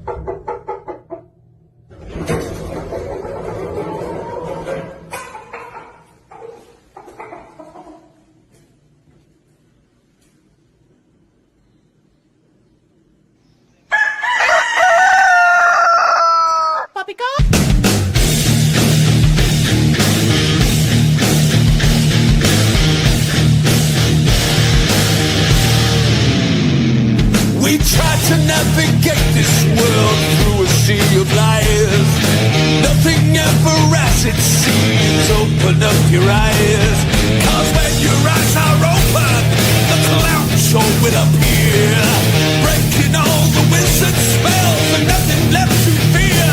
Poppycock! We try to navigate this world through a sea of lies. Nothing ever as it seems. Open up your eyes, 'cause when your eyes are open, the clown show will appear, breaking all the wizard spells and nothing left to fear.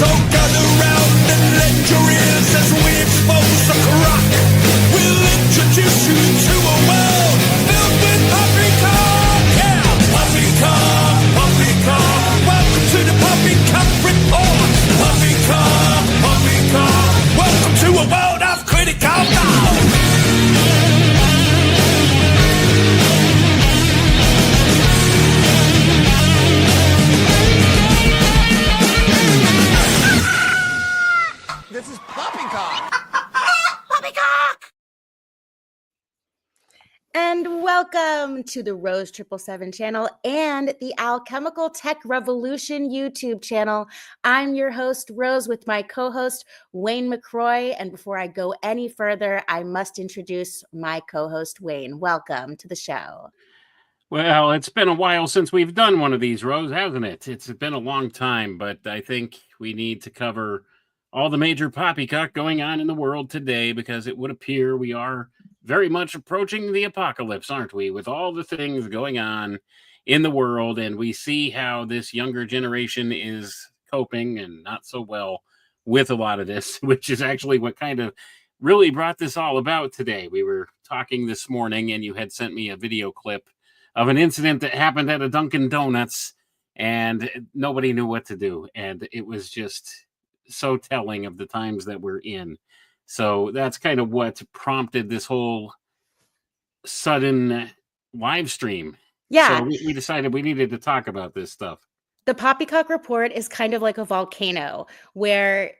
So gather round and lend your ears as we expose the crock. We'll introduce you to a world filled with poppycock. Yeah, poppycock, poppycock. Welcome to the Poppycock Report. Poppycock, poppycock. Welcome to a world of critical thought. This is Poppycock. Poppycock! And welcome to the Rose 777 channel and the Alchemical Tech Revolution YouTube channel. I'm your host, Rose, with my co-host, Wayne McCroy. And before I go any further, I must introduce my co-host, Wayne. Welcome to the show. Well, it's been a while since we've done one of these, Rose, hasn't it? It's been a long time, but I think we need to cover all the major poppycock going on in the world today, because it would appear we are very much approaching the apocalypse, aren't we? With all the things going on in the world, and we see how this younger generation is coping and not so well with a lot of this, which is actually what kind of really brought this all about today. We were talking this morning, and you had sent me a video clip of an incident that happened at a Dunkin' Donuts, and nobody knew what to do. And it was just so telling of the times that we're in. So that's kind of what prompted this whole sudden live stream. Yeah. So we decided we needed to talk about this stuff. The Poppycock Report is kind of like a volcano where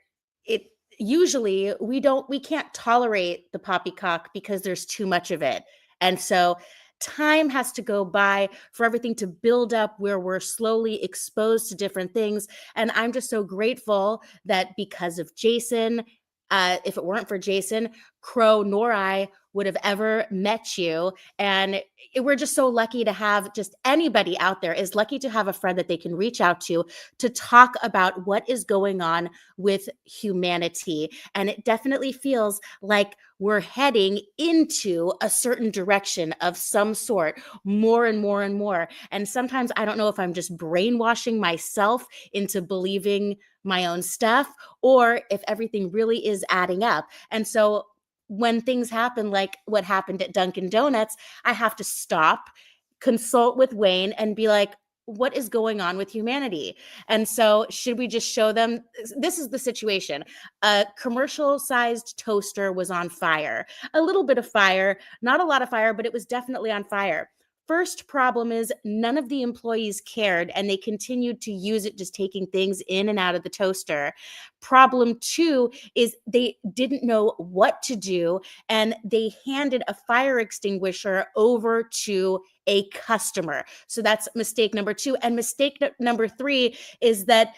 it usually we can't tolerate the poppycock because there's too much of it. And so time has to go by for everything to build up where we're slowly exposed to different things. And I'm just so grateful that because of Jason, if it weren't for Jason, Crow nor I would have ever met you. And we're just so lucky to have just anybody out there is lucky to have a friend that they can reach out to talk about what is going on with humanity. And it definitely feels like we're heading into a certain direction of some sort, more and more and more. And sometimes I don't know if I'm just brainwashing myself into believing my own stuff or if everything really is adding up. And so when things happen like what happened at Dunkin' Donuts, I have to stop, consult with Wayne, and be like, what is going on with humanity? And so should we just show them? This is the situation. A commercial-sized toaster was on fire. A little bit of fire, not a lot of fire, but it was definitely on fire. First problem is none of the employees cared and they continued to use it, just taking things in and out of the toaster. Problem two is they didn't know what to do and they handed a fire extinguisher over to a customer. So that's mistake number two. And mistake number three is that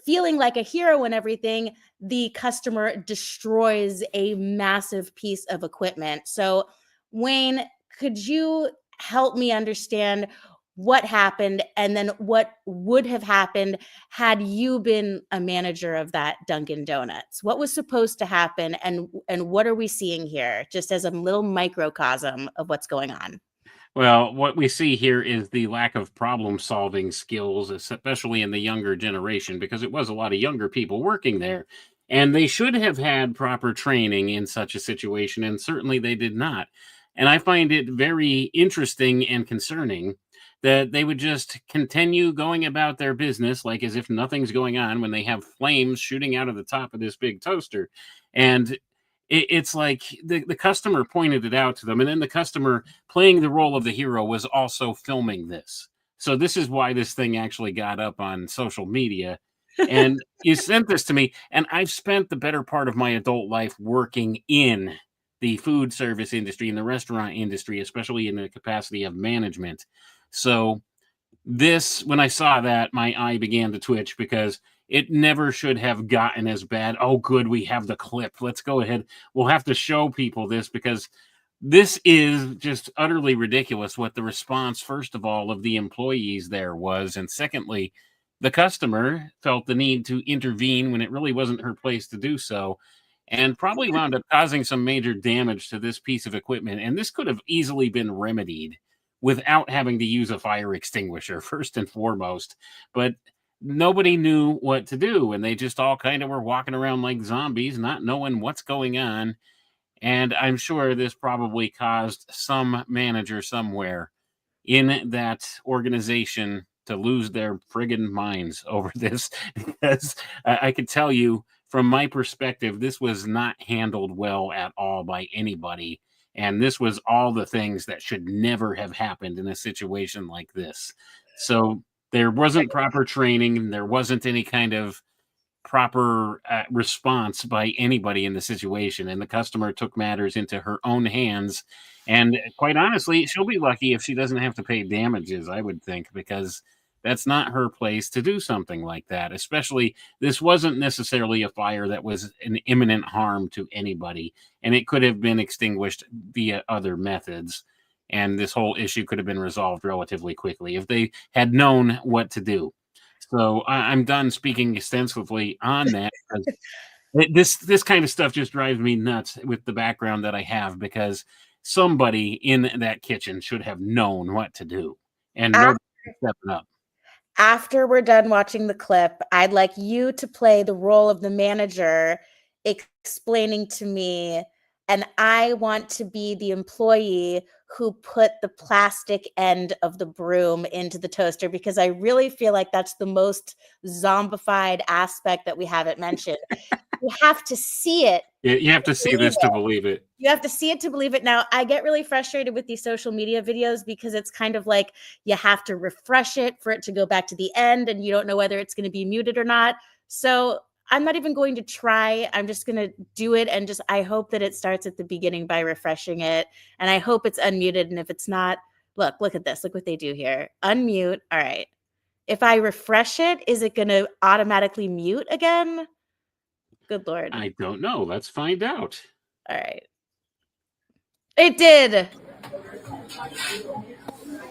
feeling like a hero and everything, the customer destroys a massive piece of equipment. So Wayne, could you help me understand what happened and then what would have happened had you been a manager of that Dunkin' Donuts? What was supposed to happen and what are we seeing here, just as a little microcosm of what's going on? Well, what we see here is the lack of problem-solving skills, especially in the younger generation, because it was a lot of younger people working there. And they should have had proper training in such a situation, and certainly they did not. And I find it very interesting and concerning that they would just continue going about their business like as if nothing's going on when they have flames shooting out of the top of this big toaster. And it's like the customer pointed it out to them, and then the customer playing the role of the hero was also filming this. So this is why this thing actually got up on social media. And you sent this to me, and I've spent the better part of my adult life working in the food service industry, in the restaurant industry, especially in the capacity of management. So this, when I saw that, my eye began to twitch because it never should have gotten as bad. Oh, good, we have the clip. Let's go ahead. We'll have to show people this because this is just utterly ridiculous what the response, first of all, of the employees there was. And secondly, the customer felt the need to intervene when it really wasn't her place to do so, and probably wound up causing some major damage to this piece of equipment. And this could have easily been remedied without having to use a fire extinguisher, first and foremost. But nobody knew what to do, and they just all kind of were walking around like zombies, not knowing what's going on. And I'm sure this probably caused some manager somewhere in that organization to lose their friggin' minds over this because I can tell you from my perspective, this was not handled well at all by anybody. And this was all the things that should never have happened in a situation like this. So there wasn't proper training. There wasn't any kind of proper response by anybody in the situation, and the customer took matters into her own hands. And quite honestly, she'll be lucky if she doesn't have to pay damages, I would think, because that's not her place to do something like that. Especially, this wasn't necessarily a fire that was an imminent harm to anybody, and it could have been extinguished via other methods. And this whole issue could have been resolved relatively quickly if they had known what to do. So I'm done speaking extensively on that. This kind of stuff just drives me nuts with the background that I have, because somebody in that kitchen should have known what to do, and nobody stepping up. After we're done watching the clip, I'd like you to play the role of the manager explaining to me, and I want to be the employee who put the plastic end of the broom into the toaster, because I really feel like that's the most zombified aspect that we haven't mentioned. You have to see it. You have to see this to believe it. You have to see it to believe it. Now, I get really frustrated with these social media videos because it's kind of like you have to refresh it for it to go back to the end, and you don't know whether it's going to be muted or not. So I'm not even going to try. I'm just going to do it, and just I hope that it starts at the beginning by refreshing it, and I hope it's unmuted. And if it's not, look at this. Look what they do here. Unmute. All right. If I refresh it, is it going to automatically mute again? Good Lord. I don't know. Let's find out. All right. It did.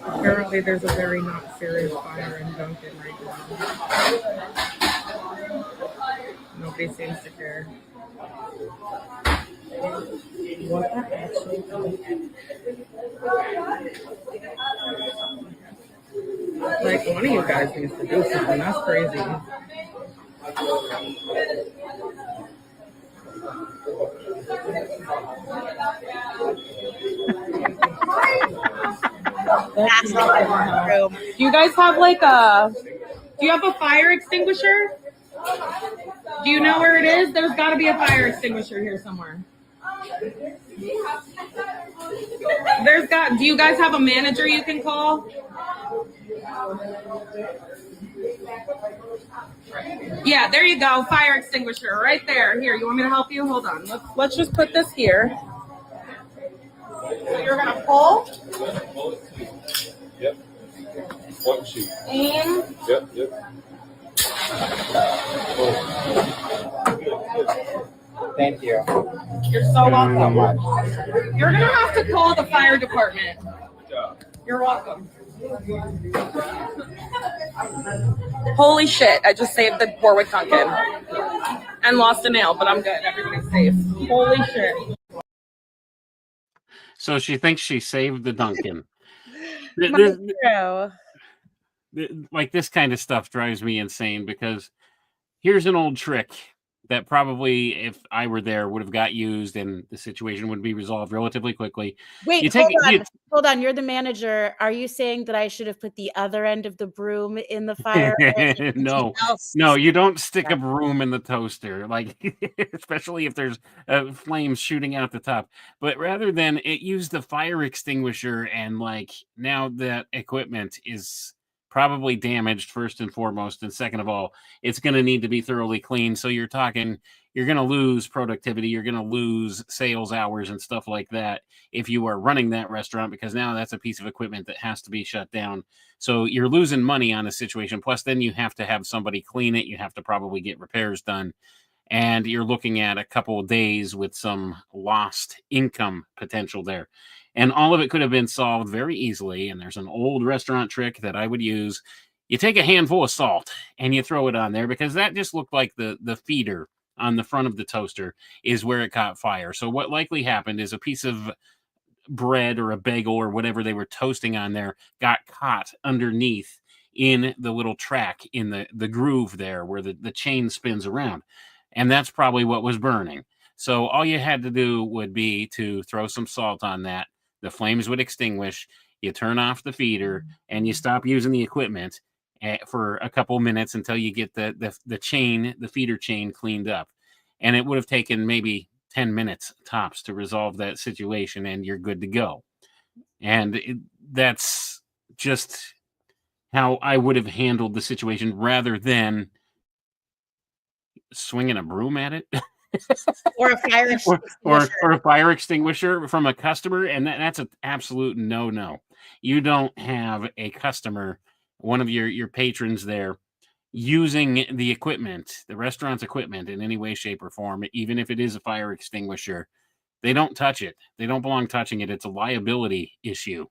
Apparently, there's a very not serious fire in Dunkin right now. Nobody seems to care. What the actually? Like, one of you guys needs to do something. That's crazy. Do you guys have like do you have a fire extinguisher? Do you know where it is? There's got to be a fire extinguisher here somewhere. Do you guys have a manager you can call? Yeah, there you go. Fire extinguisher right there. Here, you want me to help you? Hold on. Let's just put this here. So you're gonna pull. Yep. One sheet. Aim. Yep. Thank you. You're so welcome. You're gonna have to call the fire department. You're welcome. Holy shit, I just saved the Warwick Dunkin and lost a nail, but I'm good. Everybody's safe. Holy shit. So she thinks she saved the Dunkin. Like, this kind of stuff drives me insane, because here's an old trick that probably, if I were there, would have got used and the situation would be resolved relatively quickly. Wait, hold on. You're the manager. Are you saying that I should have put the other end of the broom in the fire? No, you don't stick a broom in the toaster, like, especially if there's flames shooting out the top. But rather than it, use the fire extinguisher, and like, now that equipment is probably damaged first and foremost, and second of all, it's going to need to be thoroughly cleaned. So you're going to lose productivity, you're going to lose sales hours and stuff like that if you are running that restaurant, because now that's a piece of equipment that has to be shut down. So you're losing money on a situation. Plus, then you have to have somebody clean it. You have to probably get repairs done. And you're looking at a couple of days with some lost income potential there. And all of it could have been solved very easily. And there's an old restaurant trick that I would use. You take a handful of salt and you throw it on there, because that just looked like the feeder on the front of the toaster is where it caught fire. So what likely happened is a piece of bread or a bagel or whatever they were toasting on there got caught underneath in the little track in the groove there where the chain spins around. And that's probably what was burning. So all you had to do would be to throw some salt on that. The flames would extinguish. You turn off the feeder and you stop using the equipment for a couple minutes until you get the chain, the feeder chain, cleaned up. And it would have taken maybe 10 minutes tops to resolve that situation, and you're good to go. And that's just how I would have handled the situation, rather than swinging a broom at it. Or a fire extinguisher. or a fire extinguisher from a customer, and that's an absolute no. You don't have a customer, one of your patrons there, using the equipment, the restaurant's equipment, in any way, shape, or form, even if it is a fire extinguisher. They don't touch it. They don't belong touching it. It's a liability issue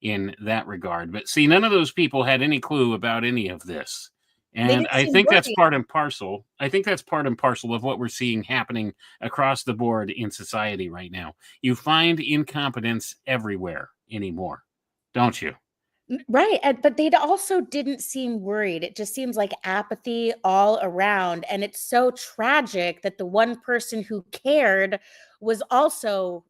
in that regard. But see, none of those people had any clue about any of this. And I think that's part and parcel. I think that's part and parcel of what we're seeing happening across the board in society right now. You find incompetence everywhere anymore, don't you? Right. But they also didn't seem worried. It just seems like apathy all around. And it's so tragic that the one person who cared was also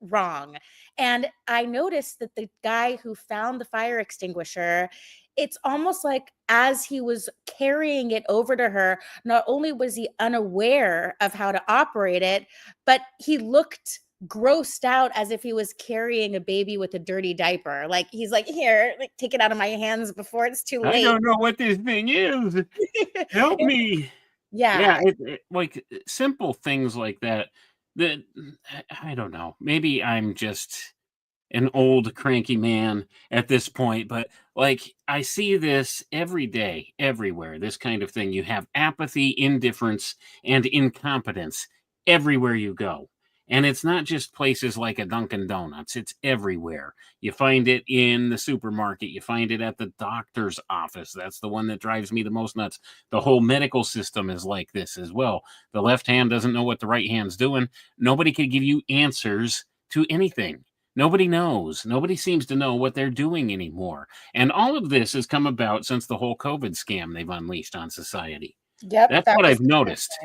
wrong. And I noticed that the guy who found the fire extinguisher, it's almost like as he was carrying it over to her, not only was he unaware of how to operate it, but he looked grossed out as if he was carrying a baby with a dirty diaper. Like he's like, here, like, take it out of my hands before it's too late. I don't know what this thing is. Help me. Yeah. Like simple things like that. That I don't know. Maybe I'm just an old cranky man at this point, but like I see this every day, everywhere. This kind of thing. You have apathy, indifference, and incompetence everywhere you go. And it's not just places like a Dunkin' Donuts. It's everywhere. You find it in the supermarket. You find it at the doctor's office. That's the one that drives me the most nuts. The whole medical system is like this as well. The left hand doesn't know what the right hand's doing. Nobody can give you answers to anything. Nobody knows. Nobody seems to know what they're doing anymore. And all of this has come about since the whole COVID scam they've unleashed on society. Yep. That's what I've noticed.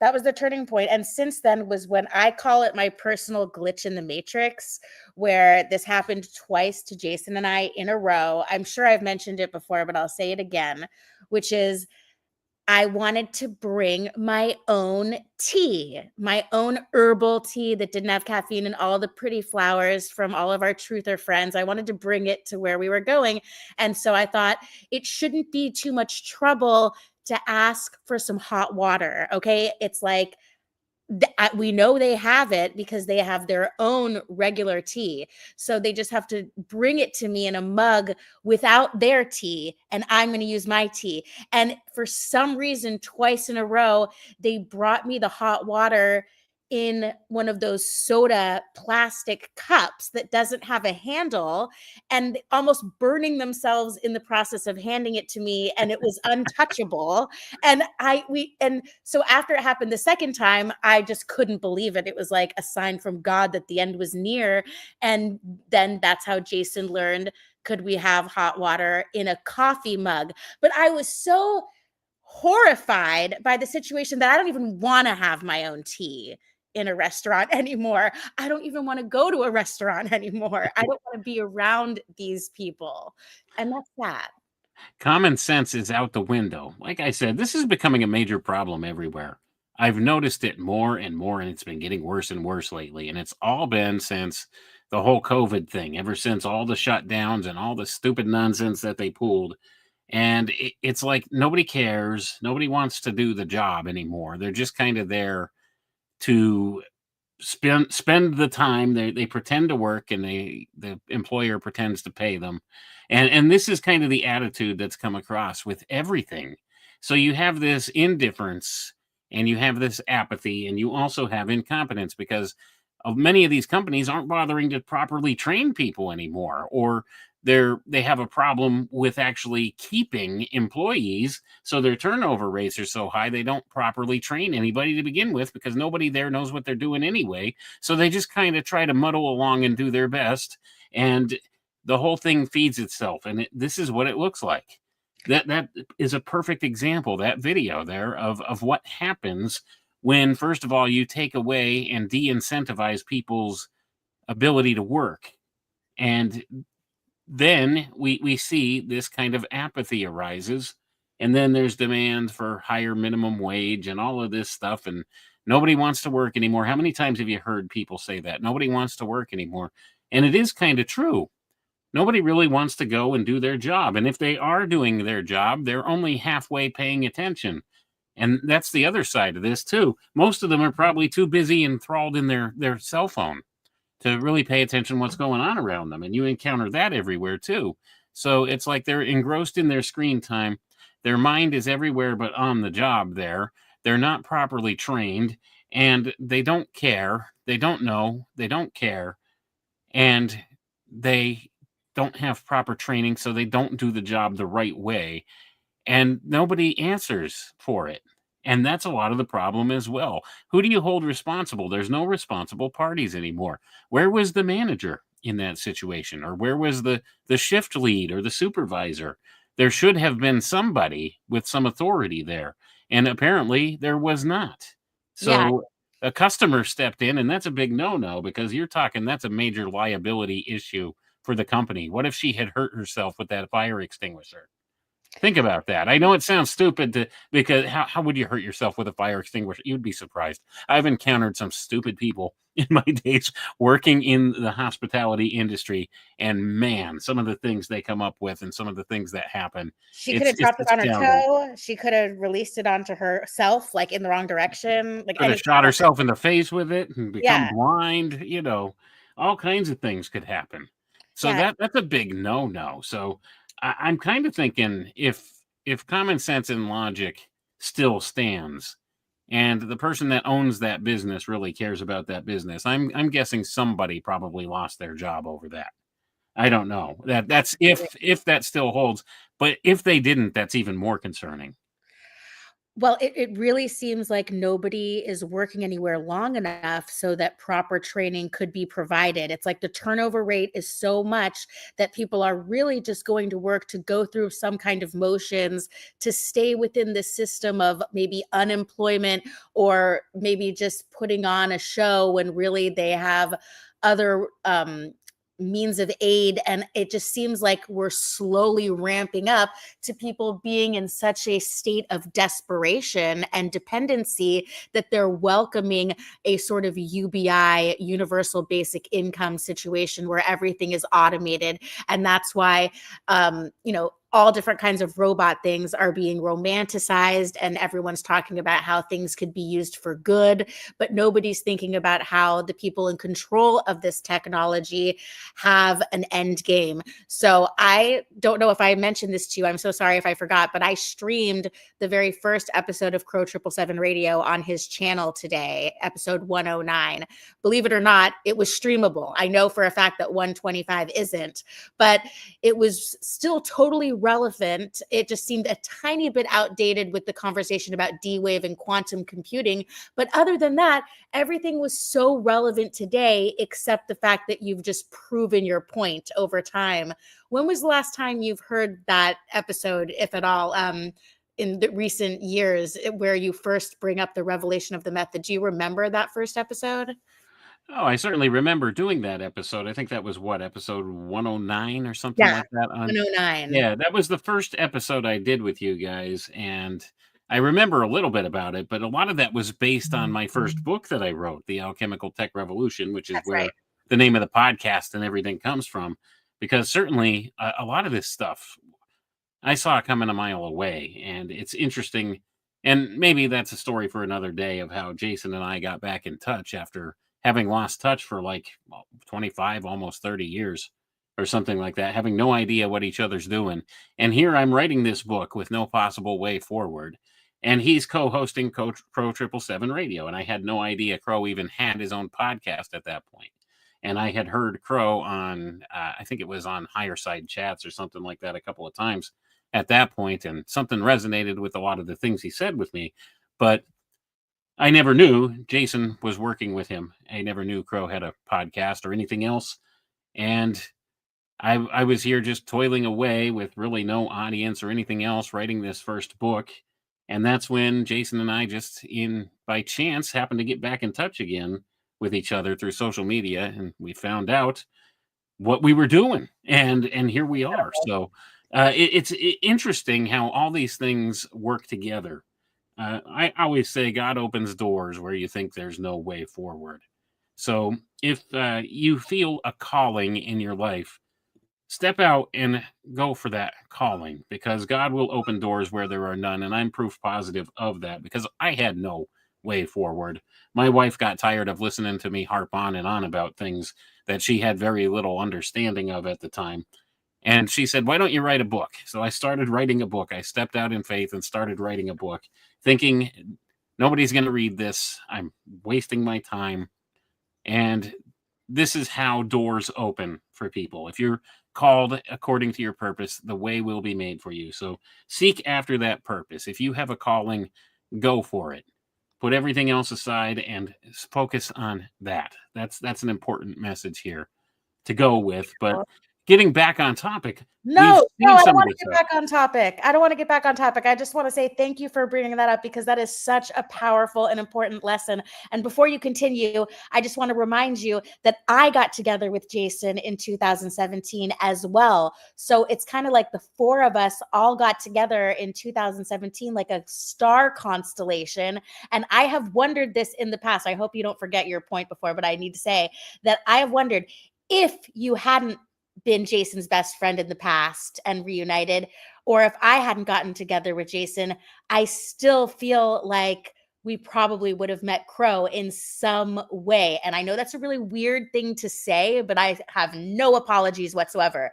That was the turning point. And since then was when I call it my personal glitch in the matrix, where this happened twice to Jason and I in a row. I'm sure I've mentioned it before, but I'll say it again, which is I wanted to bring my own tea, my own herbal tea that didn't have caffeine and all the pretty flowers from all of our truther friends. I wanted to bring it to where we were going. And so I thought it shouldn't be too much trouble to ask for some hot water. Okay. It's like, we know they have it because they have their own regular tea. So they just have to bring it to me in a mug without their tea, and I'm going to use my tea. And for some reason, twice in a row, they brought me the hot water in one of those soda plastic cups that doesn't have a handle, and almost burning themselves in the process of handing it to me, and it was untouchable. And so after it happened the second time, I just couldn't believe it. It was like a sign from God that the end was near. And then that's how Jason learned, could we have hot water in a coffee mug? But I was so horrified by the situation that I don't even want to have my own tea in a restaurant anymore. I don't even want to go to a restaurant anymore. I don't want to be around these people. And that's that. Common sense is out the window. Like I said, this is becoming a major problem everywhere. I've noticed it more and more, and it's been getting worse and worse lately. And it's all been since the whole COVID thing, ever since all the shutdowns and all the stupid nonsense that they pulled. And it's like nobody cares. Nobody wants to do the job anymore. They're just kind of there to spend the time. They pretend to work, and the employer pretends to pay them. And this is kind of the attitude that's come across with everything. So you have this indifference, and you have this apathy, and you also have incompetence, because of many of these companies aren't bothering to properly train people anymore, or they have a problem with actually keeping employees, so their turnover rates are so high they don't properly train anybody to begin with, because nobody there knows what they're doing anyway. So they just kind of try to muddle along and do their best, and the whole thing feeds itself. And this is what it looks like. That is a perfect example, that video there, of what happens when, first of all, you take away and de-incentivize people's ability to work. And then we see this kind of apathy arises, and then there's demand for higher minimum wage and all of this stuff, and nobody wants to work anymore. How many times have you heard people say that? Nobody wants to work anymore. And it is kind of true. Nobody really wants to go and do their job. And if they are doing their job, they're only halfway paying attention. And that's the other side of this too. Most of them are probably too busy enthralled in their cell phone to really pay attention to what's going on around them. And you encounter that everywhere too. So it's like they're engrossed in their screen time. Their mind is everywhere but on the job there. They're not properly trained, and they don't care. They don't know. They don't care. And they don't have proper training, so they don't do the job the right way. And nobody answers for it. And that's a lot of the problem as well. Who do you hold responsible? There's no responsible parties anymore. Where was the manager in that situation? Or where was the shift lead or the supervisor? There should have been somebody with some authority there. And apparently there was not. Yeah. So a customer stepped in, and that's a big no-no, because you're talking, that's a major liability issue for the company. What if she had hurt herself with that fire extinguisher? Think about that. I know it sounds stupid because how would you hurt yourself with a fire extinguisher? You'd be surprised. I've encountered some stupid people in my days working in the hospitality industry, and man, some of the things they come up with and some of the things that happen. She could have dropped it on her toe. She could have released it onto herself, like in the wrong direction. Like, could have shot herself in the face with it and become Yeah. blind. All kinds of things could happen. So Yeah. that's a big no-no. So I'm kind of thinking, if common sense and logic still stands, and the person that owns that business really cares about that business, I'm guessing somebody probably lost their job over that. I don't know. That's if that still holds, but if they didn't, that's even more concerning. Well, it really seems like nobody is working anywhere long enough so that proper training could be provided. It's like the turnover rate is so much that people are really just going to work to go through some kind of motions to stay within the system of maybe unemployment, or maybe just putting on a show when really they have other means of aid. And it just seems like we're slowly ramping up to people being in such a state of desperation and dependency that they're welcoming a sort of UBI, universal basic income situation, where everything is automated. And that's why, all different kinds of robot things are being romanticized, and everyone's talking about how things could be used for good, but nobody's thinking about how the people in control of this technology have an end game. So I don't know if I mentioned this to you. I'm so sorry if I forgot, but I streamed the very first episode of Crow 777 Radio on his channel today, episode 109. Believe it or not, it was streamable. I know for a fact that 125 isn't, but it was still totally relevant. It just seemed a tiny bit outdated with the conversation about D-Wave and quantum computing. But other than that, everything was so relevant today, except the fact that you've just proven your point over time. When was the last time you've heard that episode, if at all, in the recent years, where you first bring up the revelation of the method? Do you remember that first episode? Oh, I certainly remember doing that episode. I think that was episode 109 or something Yeah, like that. 109. Yeah, that was the first episode I did with you guys, and I remember a little bit about it, but a lot of that was based on my first book that I wrote, The Alchemical Tech Revolution, which is That's where right. the name of the podcast and everything comes from. Because certainly a lot of this stuff I saw it coming a mile away, and it's interesting. And maybe that's a story for another day of how Jason and I got back in touch after having lost touch for like 25, almost 30 years or something like that, having no idea what each other's doing. And here I'm writing this book with no possible way forward. And he's co-hosting Crow 777 Radio. And I had no idea Crow even had his own podcast at that point. And I had heard Crow on, I think it was on Higher Side Chats or something like that a couple of times at that point, and something resonated with a lot of the things he said with me. But I never knew Jason was working with him. I never knew Crow had a podcast or anything else. And I was here just toiling away with really no audience or anything else, writing this first book. And that's when Jason and I just by chance happened to get back in touch again with each other through social media, and we found out what we were doing, and here we are. So it's interesting how all these things work together. I always say God opens doors where you think there's no way forward. So if you feel a calling in your life, step out and go for that calling, because God will open doors where there are none. And I'm proof positive of that, because I had no way forward. My wife got tired of listening to me harp on and on about things that she had very little understanding of at the time. And she said, "Why don't you write a book?" So I started writing a book. I stepped out in faith and started writing a book, thinking nobody's going to read this. I'm wasting my time. And this is how doors open for people. If you're called according to your purpose, the way will be made for you. So seek after that purpose. If you have a calling, go for it. Put everything else aside and focus on that. That's an important message here to go with. But getting back on topic, No, we've I seen don't some of want this to get stuff. back on topic. I don't want to get back on topic. I just want to say thank you for bringing that up, because that is such a powerful and important lesson. And before you continue, I just want to remind you that I got together with Jason in 2017 as well. So it's kind of like the four of us all got together in 2017, like a star constellation. And I have wondered this in the past. I hope you don't forget your point before, but I need to say that I have wondered, if you hadn't been Jason's best friend in the past and reunited, or if I hadn't gotten together with Jason, I still feel like we probably would have met Crow in some way. And I know that's a really weird thing to say, but I have no apologies whatsoever.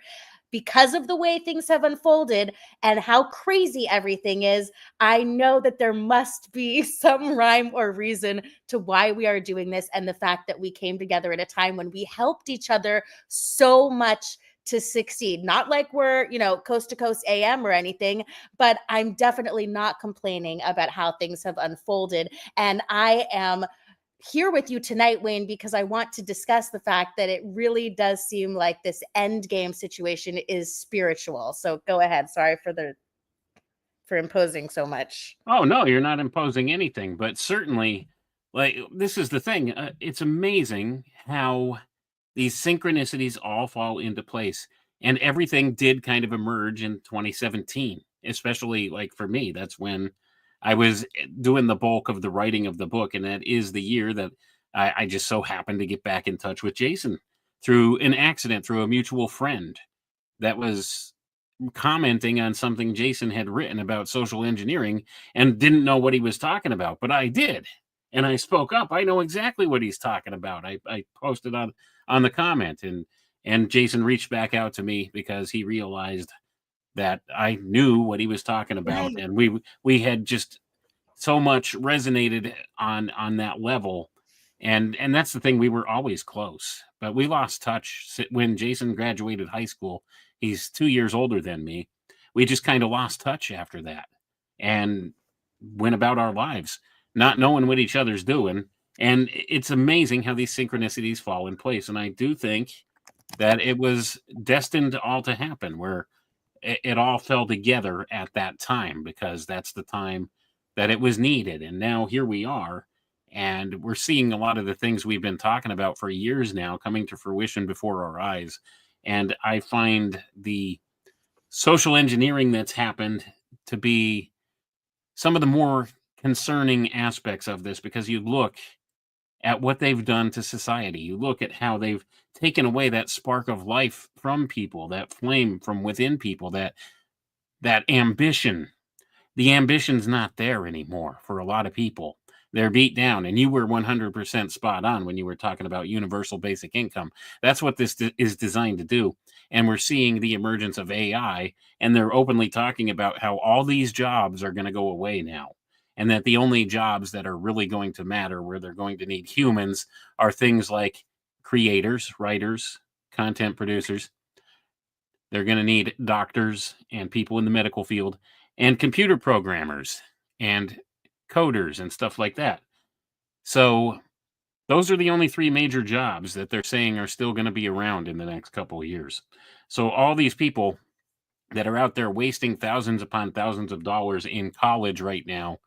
Because of the way things have unfolded and how crazy everything is, I know that there must be some rhyme or reason to why we are doing this, and the fact that we came together at a time when we helped each other so much to succeed. Not like we're, coast to coast AM or anything, but I'm definitely not complaining about how things have unfolded. And I am here with you tonight, Wayne, because I want to discuss the fact that it really does seem like this endgame situation is spiritual. So go ahead. Sorry for imposing so much. Oh, no, you're not imposing anything, but certainly, like, this is the thing. It's amazing how these synchronicities all fall into place, and everything did kind of emerge in 2017, especially like for me. That's when I was doing the bulk of the writing of the book, and that is the year that I just so happened to get back in touch with Jason through an accident, through a mutual friend that was commenting on something Jason had written about social engineering, and didn't know what he was talking about, but I did. And I spoke up. I know exactly what he's talking about. I posted on the comment, and Jason reached back out to me because he realized that I knew what he was talking about. Right. And we had just so much resonated on that level. And that's the thing, we were always close, but we lost touch when Jason graduated high school. He's 2 years older than me. We just kind of lost touch after that and went about our lives, not knowing what each other's doing. And it's amazing how these synchronicities fall in place. And I do think that it was destined all to happen, where it all fell together at that time, because that's the time that it was needed. And now here we are, and we're seeing a lot of the things we've been talking about for years now coming to fruition before our eyes. And I find the social engineering that's happened to be some of the more concerning aspects of this, because you look at what they've done to society. You look at how they've taken away that spark of life from people, that flame from within people, that that ambition. The ambition's not there anymore for a lot of people. They're beat down. And you were 100% spot on when you were talking about universal basic income. That's what this is designed to do. And we're seeing the emergence of AI, and they're openly talking about how all these jobs are going to go away now. And that the only jobs that are really going to matter, where they're going to need humans, are things like creators, writers, content producers. They're going to need doctors and people in the medical field, and computer programmers and coders and stuff like that. So those are the only three major jobs that they're saying are still going to be around in the next couple of years. So all these people that are out there wasting thousands upon thousands of dollars in college right now,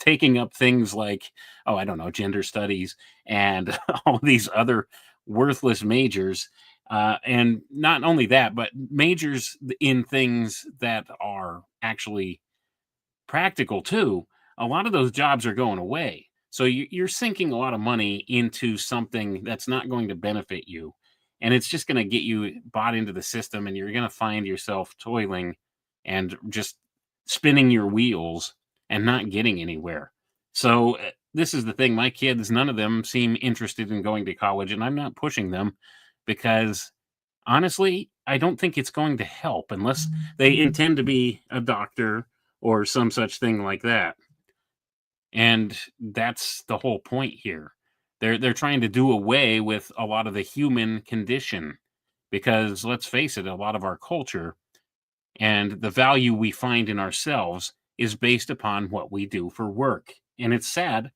taking up things like, oh, I don't know, gender studies and all these other worthless majors. And not only that, but majors in things that are actually practical too. A lot of those jobs are going away. So you're sinking a lot of money into something that's not going to benefit you. And it's just going to get you bought into the system, and you're going to find yourself toiling and just spinning your wheels and not getting anywhere. So this is the thing. My kids, none of them seem interested in going to college, and I'm not pushing them because honestly, I don't think it's going to help unless they intend to be a doctor or some such thing like that. And that's the whole point here. They're trying to do away with a lot of the human condition, because let's face it, a lot of our culture and the value we find in ourselves is based upon what we do for work. And it's sad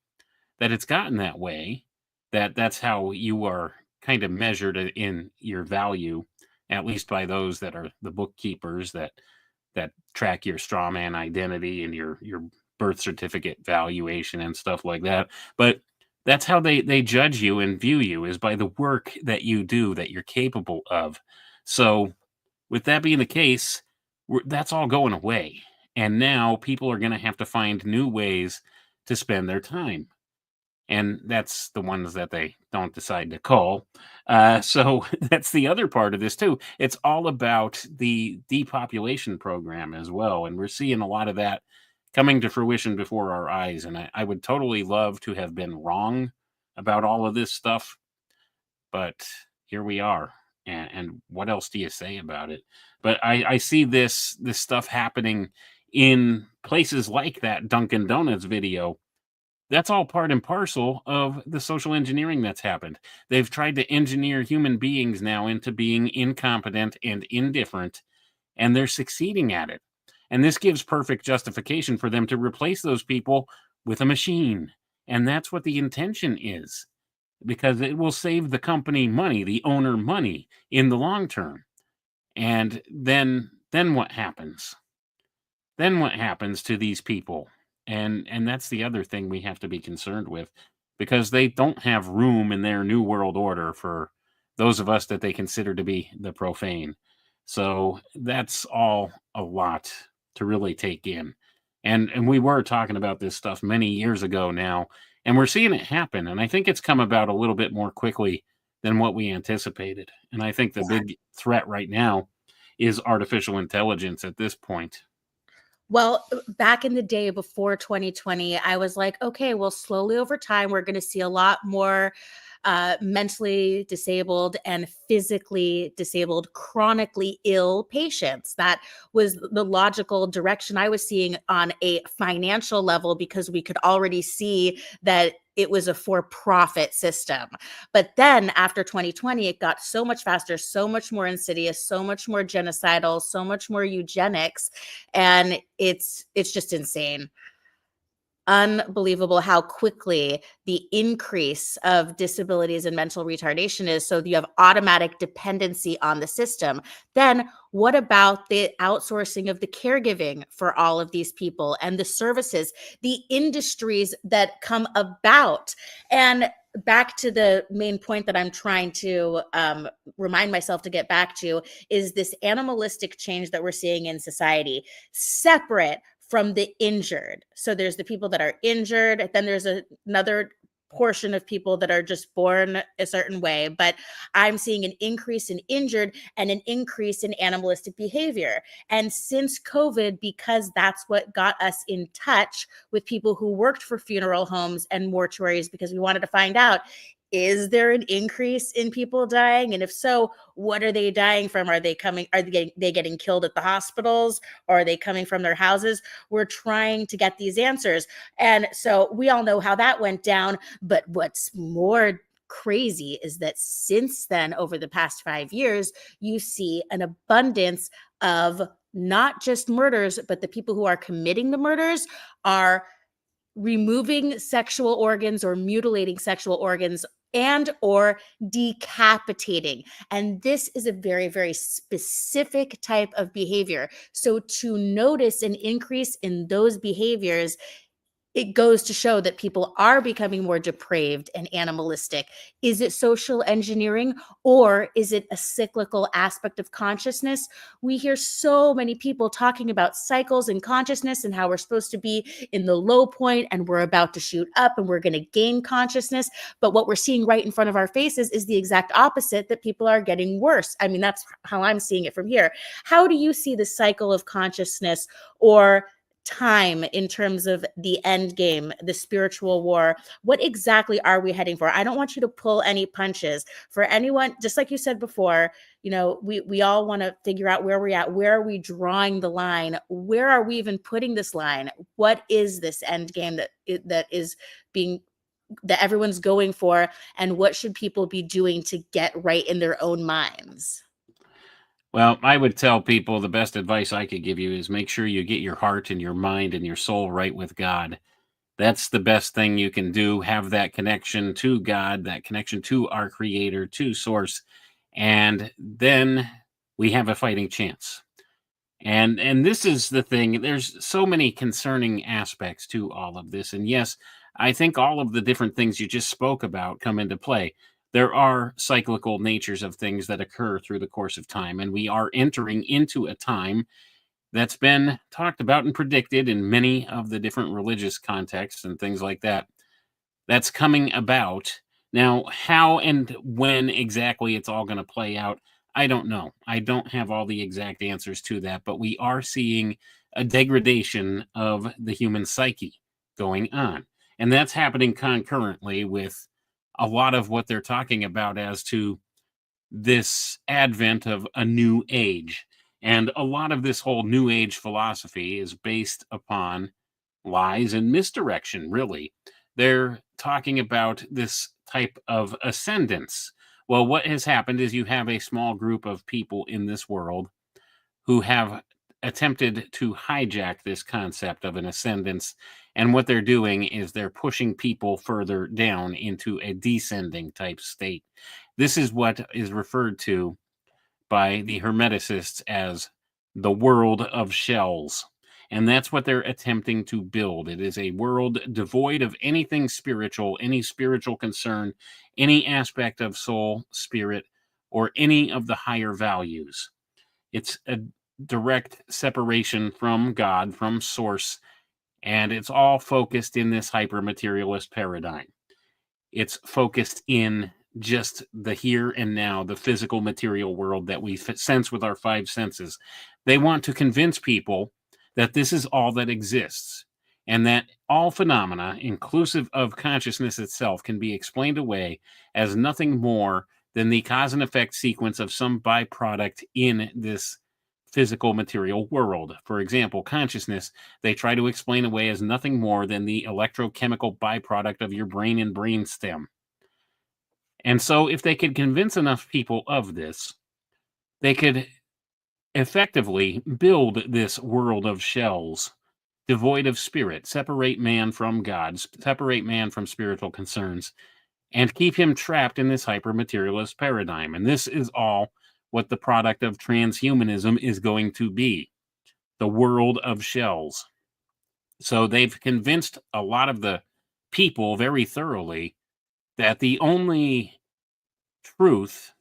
that it's gotten that way, that that's how you are kind of measured in your value, at least by those that are the bookkeepers that track your straw man identity and your birth certificate valuation and stuff like that. But that's how they judge you and view you, is by the work that you do, that you're capable of. So with that being the case, that's all going away. And now people are going to have to find new ways to spend their time. And that's the ones that they don't decide to call. So that's the other part of this too. It's all about the depopulation program as well. And we're seeing a lot of that coming to fruition before our eyes. And I would totally love to have been wrong about all of this stuff, but here we are. And what else do you say about it? But I see this stuff happening in places like that Dunkin' Donuts video. That's all part and parcel of the social engineering that's happened. They've tried to engineer human beings now into being incompetent and indifferent, and they're succeeding at it. And this gives perfect justification for them to replace those people with a machine. And that's what the intention is, because it will save the company money, the owner money, in the long term. And then what happens? Then what happens to these people? And that's the other thing we have to be concerned with, because they don't have room in their new world order for those of us that they consider to be the profane. So that's all a lot to really take in. And we were talking about this stuff many years ago now, and we're seeing it happen. And I think it's come about a little bit more quickly than what we anticipated. And I think the big threat right now is artificial intelligence at this point. Well, back in the day before 2020, I was like, okay, well, slowly over time, we're going to see a lot more mentally disabled and physically disabled, chronically ill patients. That was the logical direction I was seeing on a financial level, because we could already see that it was a for-profit system. But then after 2020, it got so much faster, so much more insidious, so much more genocidal, so much more eugenics. And it's just insane. Unbelievable how quickly the increase of disabilities and mental retardation is. So you have automatic dependency on the system. Then what about the outsourcing of the caregiving for all of these people and the services, the industries that come about? And back to the main point that I'm trying to remind myself to get back to is this animalistic change that we're seeing in society, separate from the injured. So there's the people that are injured. Then there's another portion of people that are just born a certain way, but I'm seeing an increase in injured and an increase in animalistic behavior. And since COVID, because that's what got us in touch with people who worked for funeral homes and mortuaries, because we wanted to find out, is there an increase in people dying? And if so, what are they dying from? Are they getting killed at the hospitals? Or are they coming from their houses? We're trying to get these answers. And so we all know how that went down. But what's more crazy is that since then, over the past 5 years, you see an abundance of not just murders, but the people who are committing the murders are removing sexual organs or mutilating sexual organs and or decapitating. And this is a very, very specific type of behavior. So to notice an increase in those behaviors, it goes to show that people are becoming more depraved and animalistic. Is it social engineering, or is it a cyclical aspect of consciousness? We hear so many people talking about cycles and consciousness and how we're supposed to be in the low point and we're about to shoot up and we're going to gain consciousness. But what we're seeing right in front of our faces is the exact opposite, that people are getting worse. I mean, that's how I'm seeing it from here. How do you see the cycle of consciousness or time in terms of the end game, the spiritual war? What exactly are we heading for? I don't want you to pull any punches. For anyone, just like you said before, we all want to figure out where we're at. Where are we drawing the line? Where are we even putting this line? What is this end game that everyone's going for, and what should people be doing to get right in their own minds? Well, I would tell people the best advice I could give you is make sure you get your heart and your mind and your soul right with God. That's the best thing you can do. Have that connection to God, that connection to our Creator, to Source, and then we have a fighting chance. And this is the thing. There's so many concerning aspects to all of this. And yes, I think all of the different things you just spoke about come into play. There are cyclical natures of things that occur through the course of time, and we are entering into a time that's been talked about and predicted in many of the different religious contexts and things like that. That's coming about. Now, how and when exactly it's all going to play out, I don't know. I don't have all the exact answers to that, but we are seeing a degradation of the human psyche going on. And that's happening concurrently with a lot of what they're talking about as to this advent of a new age. And a lot of this whole new age philosophy is based upon lies and misdirection, really. They're talking about this type of ascendance. Well, what has happened is you have a small group of people in this world who have attempted to hijack this concept of an ascendance. And what they're doing is they're pushing people further down into a descending type state. This is what is referred to by the Hermeticists as the world of shells. And that's what they're attempting to build. It is a world devoid of anything spiritual, any spiritual concern, any aspect of soul, spirit, or any of the higher values. It's a direct separation from God, from source, and it's all focused in this hyper-materialist paradigm. It's focused in just the here and now, the physical material world that we sense with our five senses. They want to convince people that this is all that exists, and that all phenomena, inclusive of consciousness itself, can be explained away as nothing more than the cause and effect sequence of some byproduct in this physical material world. For example, consciousness, they try to explain away as nothing more than the electrochemical byproduct of your brain and brainstem. And so if they could convince enough people of this, they could effectively build this world of shells, devoid of spirit, separate man from God, separate man from spiritual concerns, and keep him trapped in this hyper-materialist paradigm. And this is all what the product of transhumanism is going to be, the world of shells. So they've convinced a lot of the people very thoroughly that the only truth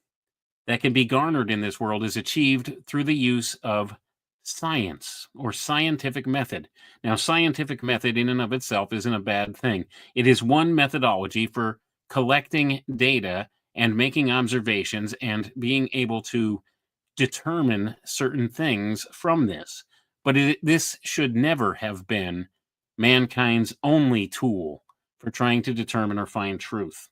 that can be garnered in this world is achieved through the use of science or scientific method. Now, scientific method in and of itself isn't a bad thing. It is one methodology for collecting data and making observations and being able to determine certain things from this. But this should never have been mankind's only tool for trying to determine or find truth.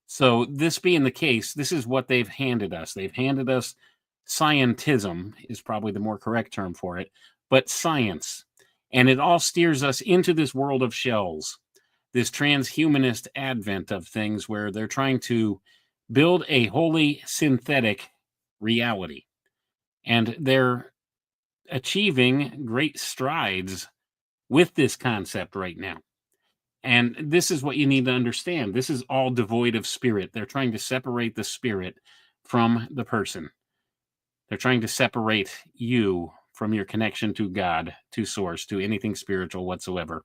So, this being the case, this is what they've handed us. They've handed us scientism, is probably the more correct term for it, but science. And it all steers us into this world of shells, this transhumanist advent of things where they're trying to build a wholly synthetic reality. And they're achieving great strides with this concept right now. And this is what you need to understand. This is all devoid of spirit. They're trying to separate the spirit from the person. They're trying to separate you from your connection to God, to source, to anything spiritual whatsoever.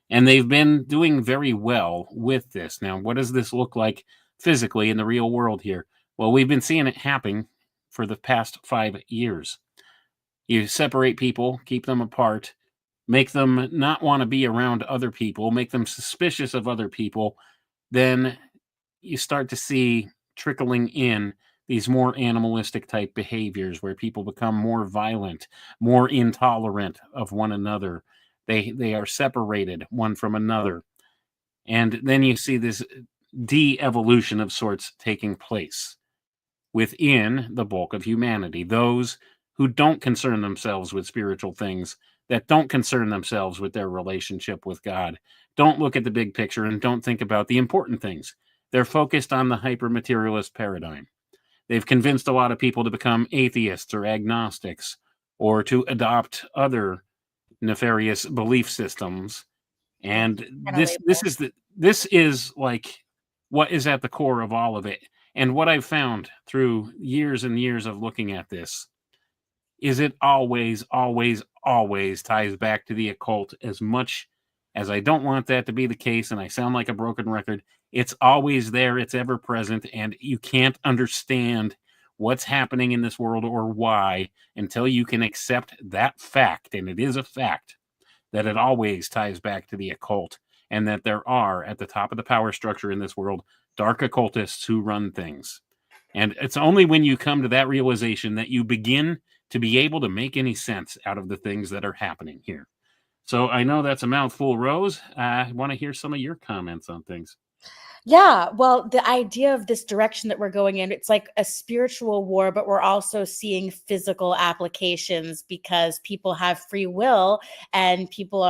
And they've been doing very well with this. Now, what does this look like physically in the real world here? Well, we've been seeing it happen for the past 5 years. You separate people, keep them apart, make them not want to be around other people, make them suspicious of other people, then you start to see trickling in these more animalistic type behaviors where people become more violent, more intolerant of one another. They are separated one from another. And then you see this de-evolution of sorts taking place within the bulk of humanity. Those who don't concern themselves with spiritual things, that don't concern themselves with their relationship with God, don't look at the big picture and don't think about the important things. They're focused on the hyper-materialist paradigm. They've convinced a lot of people to become atheists or agnostics or to adopt other nefarious belief systems. And this is like what is at the core of all of it. And what I've found through years and years of looking at this is it always, always, always ties back to the occult. As much as I don't want that to be the case, and I sound like a broken record, it's always there, it's ever present, and you can't understand what's happening in this world or why until you can accept that fact, and it is a fact, that it always ties back to the occult, and that there are, at the top of the power structure in this world, dark occultists who run things. And it's only when you come to that realization that you begin to be able to make any sense out of the things that are happening here. So I know that's a mouthful, Rose. I want to hear some of your comments on things. Yeah, well, the idea of this direction that we're going in, it's like a spiritual war, but we're also seeing physical applications because people have free will and people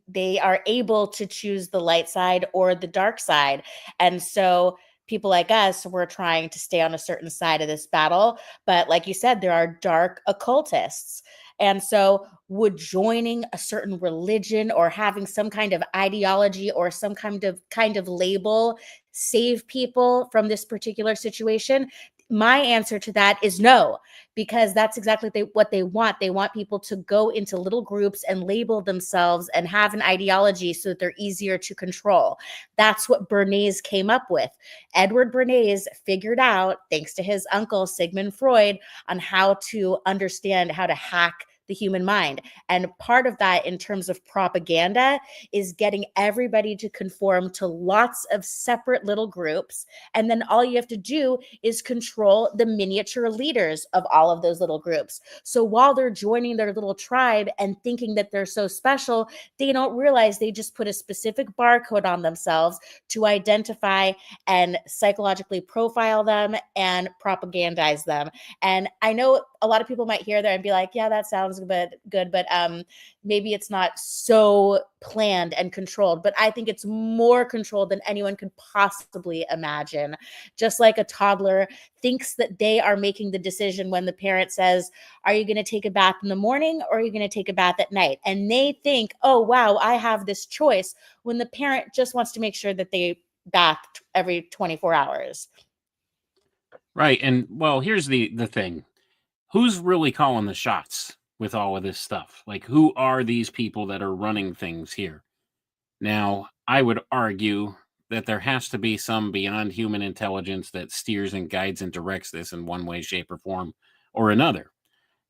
they are able to choose the light side or the dark side. And so people like us, we're trying to stay on a certain side of this battle. But like you said, there are dark occultists. And so would joining a certain religion or having some kind of ideology or some kind of label save people from this particular situation? My answer to that is no, because that's exactly what they want. They want people to go into little groups and label themselves and have an ideology so that they're easier to control. That's what Bernays came up with. Edward Bernays figured out, thanks to his uncle Sigmund Freud, on how to understand how to hack the human mind. And part of that in terms of propaganda is getting everybody to conform to lots of separate little groups. And then all you have to do is control the miniature leaders of all of those little groups. So while they're joining their little tribe and thinking that they're so special, they don't realize they just put a specific barcode on themselves to identify and psychologically profile them and propagandize them. And I know a lot of people might hear that and be like, yeah, that sounds good, but maybe it's not so planned and controlled. But I think it's more controlled than anyone could possibly imagine. Just like a toddler thinks that they are making the decision when the parent says, are you going to take a bath in the morning or are you going to take a bath at night? And they think, oh, wow, I have this choice, when the parent just wants to make sure that they bath every 24 hours. Right. And well, here's the thing. Who's really calling the shots with all of this stuff? Like, who are these people that are running things here? Now, I would argue that there has to be some beyond human intelligence that steers and guides and directs this in one way, shape, or form or another.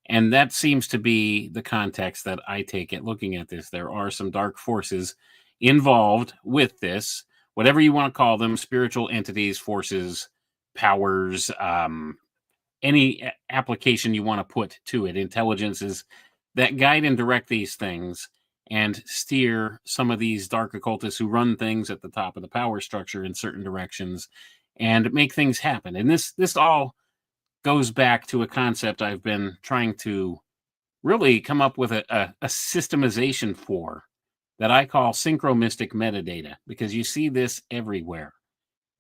And that seems to be the context that I take it looking at this. There are some dark forces involved with this, whatever you want to call them, spiritual entities, forces, powers, any application you want to put to it, intelligences that guide and direct these things and steer some of these dark occultists who run things at the top of the power structure in certain directions and make things happen. And this all goes back to a concept I've been trying to really come up with a systemization for that I call synchromystic metadata, because you see this everywhere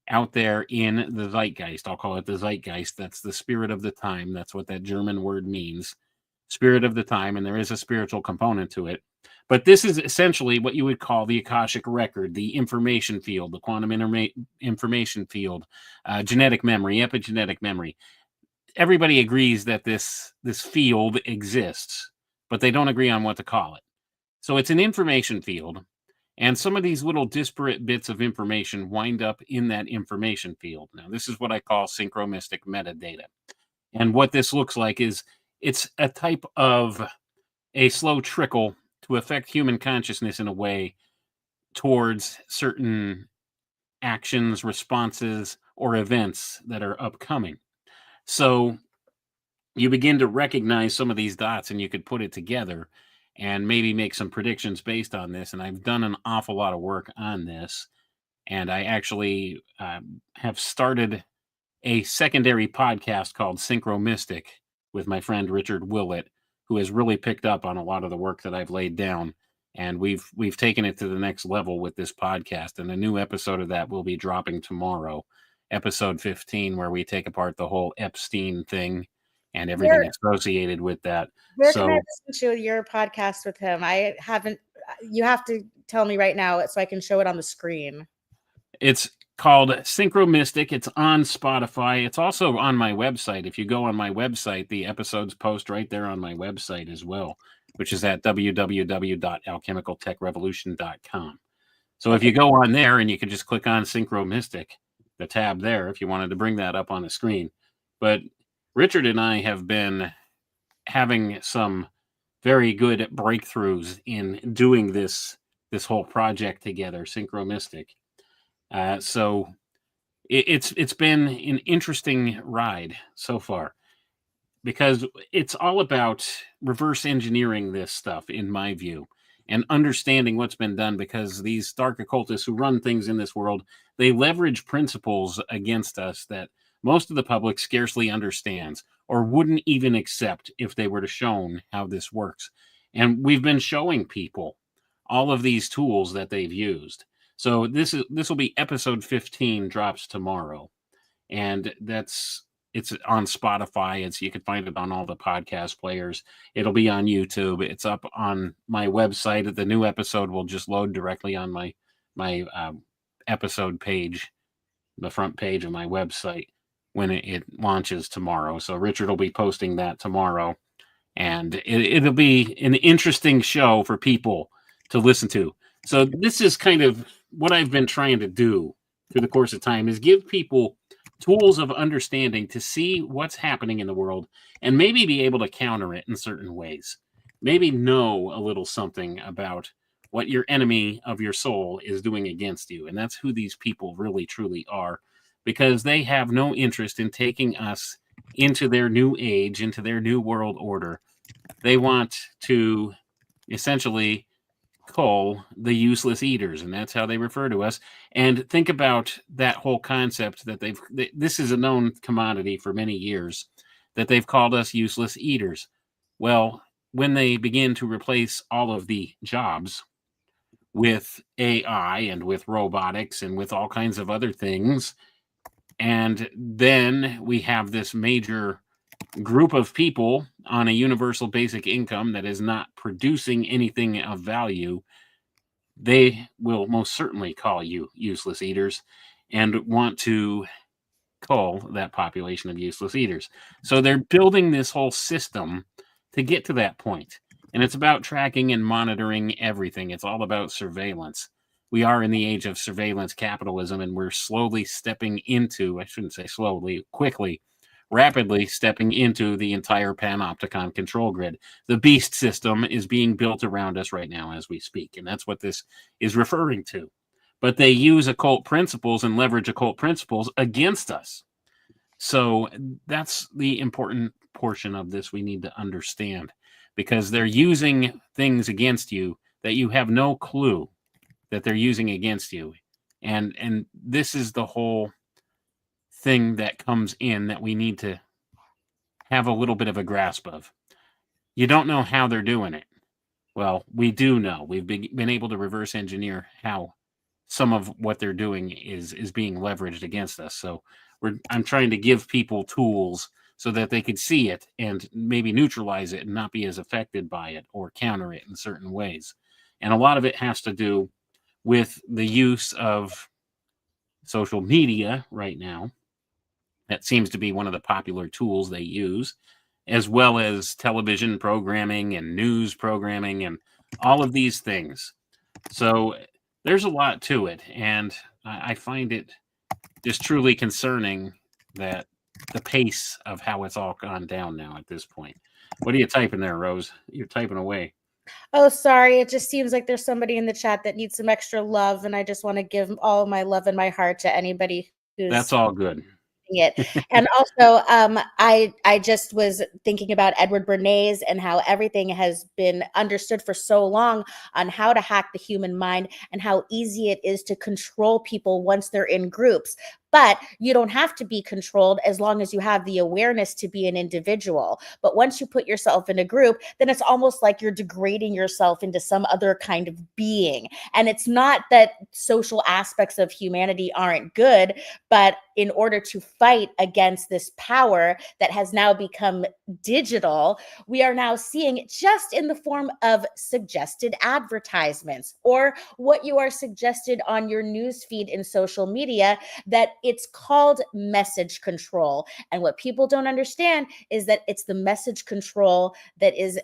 out there in the zeitgeist. I'll call it the zeitgeist. That's the spirit of the time. That's what that German word means, spirit of the time. And there is a spiritual component to it. But this is essentially what you would call the Akashic record, the information field, the quantum information field, genetic memory, epigenetic memory. Everybody agrees that this field exists, but they don't agree on what to call it. So it's an information field, and some of these little disparate bits of information wind up in that information field. Now, this is what I call synchromystic metadata. And what this looks like is it's a type of a slow trickle to affect human consciousness in a way towards certain actions, responses, or events that are upcoming. So you begin to recognize some of these dots, and you could put it together and maybe make some predictions based on this. And I've done an awful lot of work on this. And I actually have started a secondary podcast called Synchromystic with my friend Richard Willett, who has really picked up on a lot of the work that I've laid down. And we've taken it to the next level with this podcast. And a new episode of that will be dropping tomorrow, episode 15, where we take apart the whole Epstein thing and everything associated with that. Where can I listen to your podcast with him? I haven't. You have to tell me right now so I can show it on the screen. It's called Synchromystic. It's on Spotify. It's also on my website. If you go on my website, the episodes post right there on my website as well, which is at www.alchemicaltechrevolution.com. So if you go on there, and you can just click on Synchromystic, the tab there, if you wanted to bring that up on the screen. But Richard and I have been having some very good breakthroughs in doing this whole project together, Synchromystic. So it's been an interesting ride so far, because it's all about reverse engineering this stuff, in my view, and understanding what's been done, because these dark occultists who run things in this world, they leverage principles against us that most of the public scarcely understands or wouldn't even accept if they were to shown how this works. And we've been showing people all of these tools that they've used. So this will be episode 15, drops tomorrow. And it's on Spotify. You can find it on all the podcast players. It'll be on YouTube. It's up on my website. The new episode will just load directly on my episode page, the front page of my website, when it launches tomorrow. So Richard will be posting that tomorrow, and it'll be an interesting show for people to listen to. So this is kind of what I've been trying to do through the course of time, is give people tools of understanding to see what's happening in the world and maybe be able to counter it in certain ways. Maybe know a little something about what your enemy of your soul is doing against you. And that's who these people really, truly are, because they have no interest in taking us into their new age, into their new world order. They want to essentially cull the useless eaters, and that's how they refer to us. And think about that whole concept that this is a known commodity for many years, that they've called us useless eaters. Well, when they begin to replace all of the jobs with AI and with robotics and with all kinds of other things, and then we have this major group of people on a universal basic income that is not producing anything of value, they will most certainly call you useless eaters and want to cull that population of useless eaters. So they're building this whole system to get to that point. And it's about tracking and monitoring everything. It's all about surveillance. We are in the age of surveillance capitalism, and we're slowly stepping into, I shouldn't say slowly, quickly, rapidly stepping into the entire panopticon control grid. The beast system is being built around us right now as we speak, and that's what this is referring to. But they use occult principles and leverage occult principles against us. So that's the important portion of this we need to understand, because they're using things against you that you have no clue that they're using against you. And this is the whole thing that comes in that we need to have a little bit of a grasp of. You don't know how they're doing it. Well, we do know. We've been able to reverse engineer how some of what they're doing is being leveraged against us. So I'm trying to give people tools so that they could see it and maybe neutralize it and not be as affected by it or counter it in certain ways. And a lot of it has to do with the use of social media right now. That seems to be one of the popular tools they use, as well as television programming and news programming and all of these things. So there's a lot to it, and I find it just truly concerning that the pace of how it's all gone down now at this point. What are you typing there, Rose? You're typing away. Oh, sorry. It just seems like there's somebody in the chat that needs some extra love, and I just want to give all of my love and my heart to anybody who's That's all good. it. And also, I just was thinking about Edward Bernays and how everything has been understood for so long on how to hack the human mind and how easy it is to control people once they're in groups. But you don't have to be controlled as long as you have the awareness to be an individual. But once you put yourself in a group, then it's almost like you're degrading yourself into some other kind of being. And it's not that social aspects of humanity aren't good, but in order to fight against this power that has now become digital, we are now seeing it just in the form of suggested advertisements or what you are suggested on your news feed in social media, that it's called message control. And what people don't understand is that it's the message control that is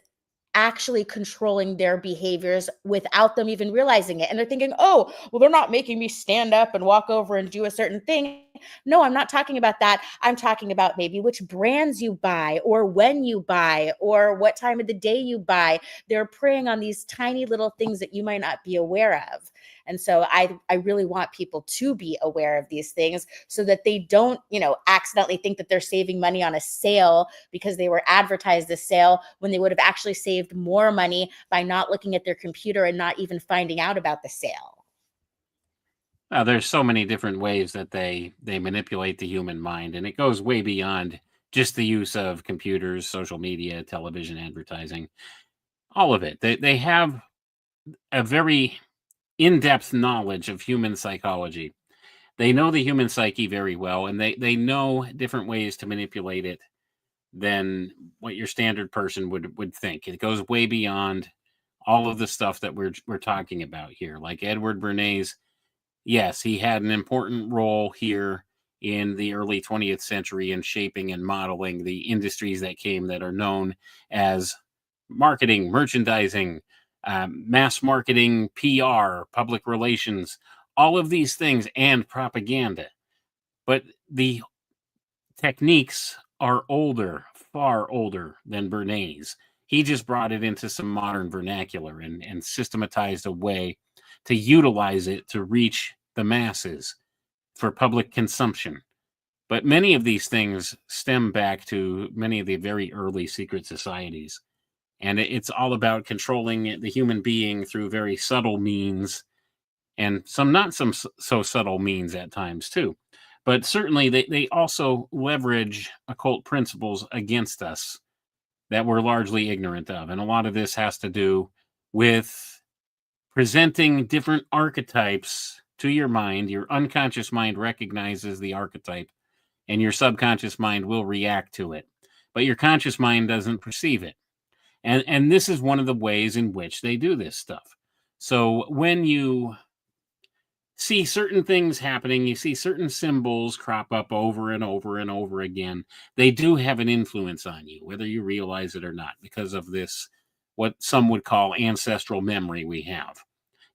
actually controlling their behaviors without them even realizing it. And they're thinking, oh, well, they're not making me stand up and walk over and do a certain thing. No, I'm not talking about that. I'm talking about maybe which brands you buy or when you buy or what time of the day you buy. They're preying on these tiny little things that you might not be aware of. And so I really want people to be aware of these things so that they don't, accidentally think that they're saving money on a sale because they were advertised a sale when they would have actually saved more money by not looking at their computer and not even finding out about the sale. There's so many different ways that they manipulate the human mind, and it goes way beyond just the use of computers, social media, television, advertising, all of it. They have a very in-depth knowledge of human psychology. They know the human psyche very well, and they know different ways to manipulate it than what your standard person would think. It goes way beyond all of the stuff that we're talking about here. Like Edward Bernays, yes, he had an important role here in the early 20th century in shaping and modeling the industries that came that are known as marketing, merchandising, mass marketing, PR, public relations, all of these things, and propaganda. But the techniques are older, far older than Bernays. He just brought it into some modern vernacular and systematized a way to utilize it to reach the masses for public consumption. But many of these things stem back to many of the very early secret societies. And it's all about controlling the human being through very subtle means, and some not some so subtle means at times too. But certainly they also leverage occult principles against us that we're largely ignorant of. And a lot of this has to do with presenting different archetypes to your mind. Your unconscious mind recognizes the archetype, and your subconscious mind will react to it. But your conscious mind doesn't perceive it. And this is one of the ways in which they do this stuff. So when you see certain things happening, you see certain symbols crop up over and over and over again, they do have an influence on you, whether you realize it or not, because of this, what some would call ancestral memory we have.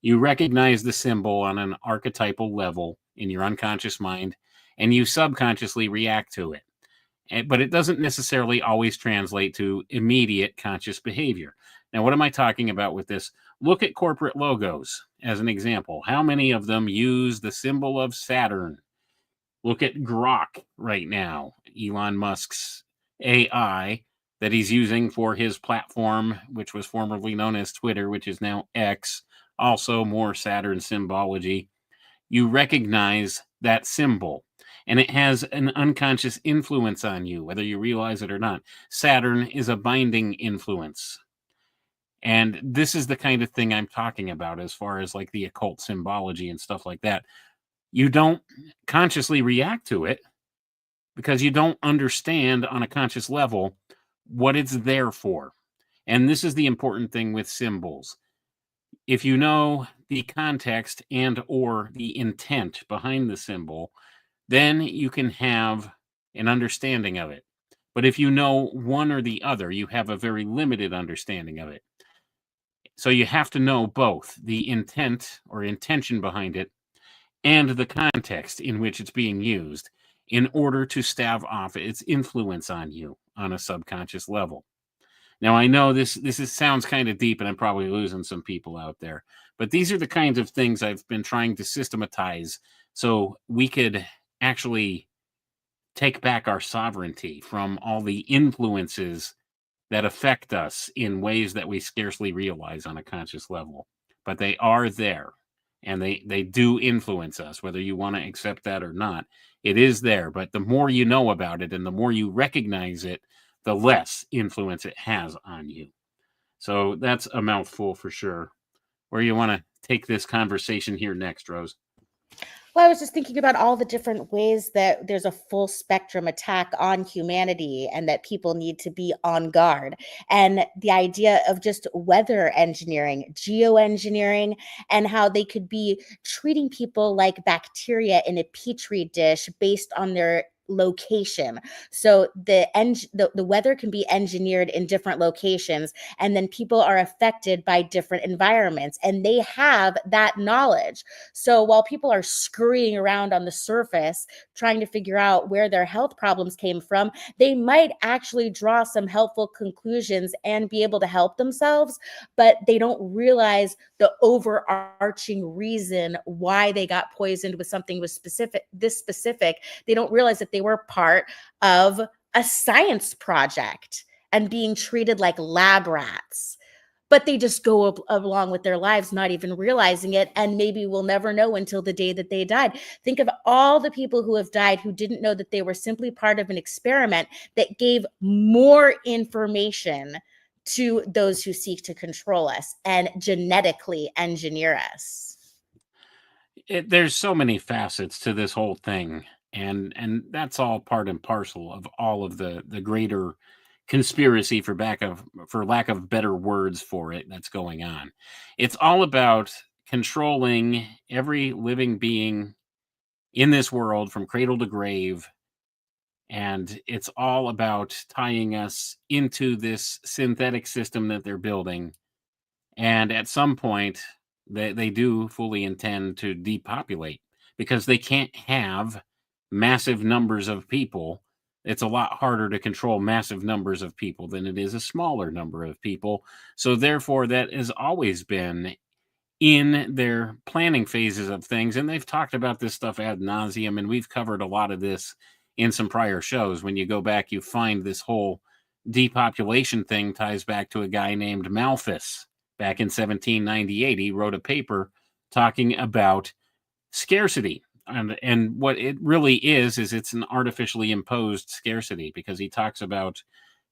You recognize the symbol on an archetypal level in your unconscious mind, and you subconsciously react to it. but it doesn't necessarily always translate to immediate conscious behavior. Now, what am I talking about with this? Look at corporate logos as an example. How many of them use the symbol of Saturn? Look at Grok right now, Elon Musk's AI that he's using for his platform, which was formerly known as Twitter, which is now X, also more Saturn symbology. You recognize that symbol, and it has an unconscious influence on you, whether you realize it or not. Saturn is a binding influence. And this is the kind of thing I'm talking about as far as like the occult symbology and stuff like that. You don't consciously react to it because you don't understand on a conscious level what it's there for. And this is the important thing with symbols. If you know the context and or the intent behind the symbol, then you can have an understanding of it. But if you know one or the other, you have a very limited understanding of it. So you have to know both the intent or intention behind it and the context in which it's being used in order to stave off its influence on you on a subconscious level. Now, I know sounds kind of deep, and I'm probably losing some people out there, but these are the kinds of things I've been trying to systematize so we could actually take back our sovereignty from all the influences that affect us in ways that we scarcely realize on a conscious level. But they are there, and they do influence us, whether you want to accept that or not. It is there, but the more you know about it and the more you recognize it, the less influence it has on you. So that's a mouthful for sure. Where you want to take this conversation here next, Rose? Well, I was just thinking about all the different ways that there's a full spectrum attack on humanity and that people need to be on guard. And the idea of just weather engineering, geoengineering, and how they could be treating people like bacteria in a petri dish based on their location. So the weather can be engineered in different locations, and then people are affected by different environments, and they have that knowledge. So while people are scurrying around on the surface trying to figure out where their health problems came from, they might actually draw some helpful conclusions and be able to help themselves, but they don't realize the overarching reason why they got poisoned with something was specific. They don't realize that they were part of a science project and being treated like lab rats. But they just go along with their lives, not even realizing it. And maybe we'll never know until the day that they died. Think of all the people who have died who didn't know that they were simply part of an experiment that gave more information to those who seek to control us and genetically engineer us. There's so many facets to this whole thing, and that's all part and parcel of all of the greater conspiracy, for lack of better words for it, that's going on. It's all about controlling every living being in this world from cradle to grave, and it's all about tying us into this synthetic system that they're building. And at some point, they do fully intend to depopulate because they can't have massive numbers of people. It's a lot harder to control massive numbers of people than it is a smaller number of people. So therefore, that has always been in their planning phases of things. And they've talked about this stuff ad nauseum, and we've covered a lot of this in some prior shows. When you go back, you find this whole depopulation thing ties back to a guy named Malthus. Back in 1798, he wrote a paper talking about scarcity. And what it really is it's an artificially imposed scarcity, because he talks about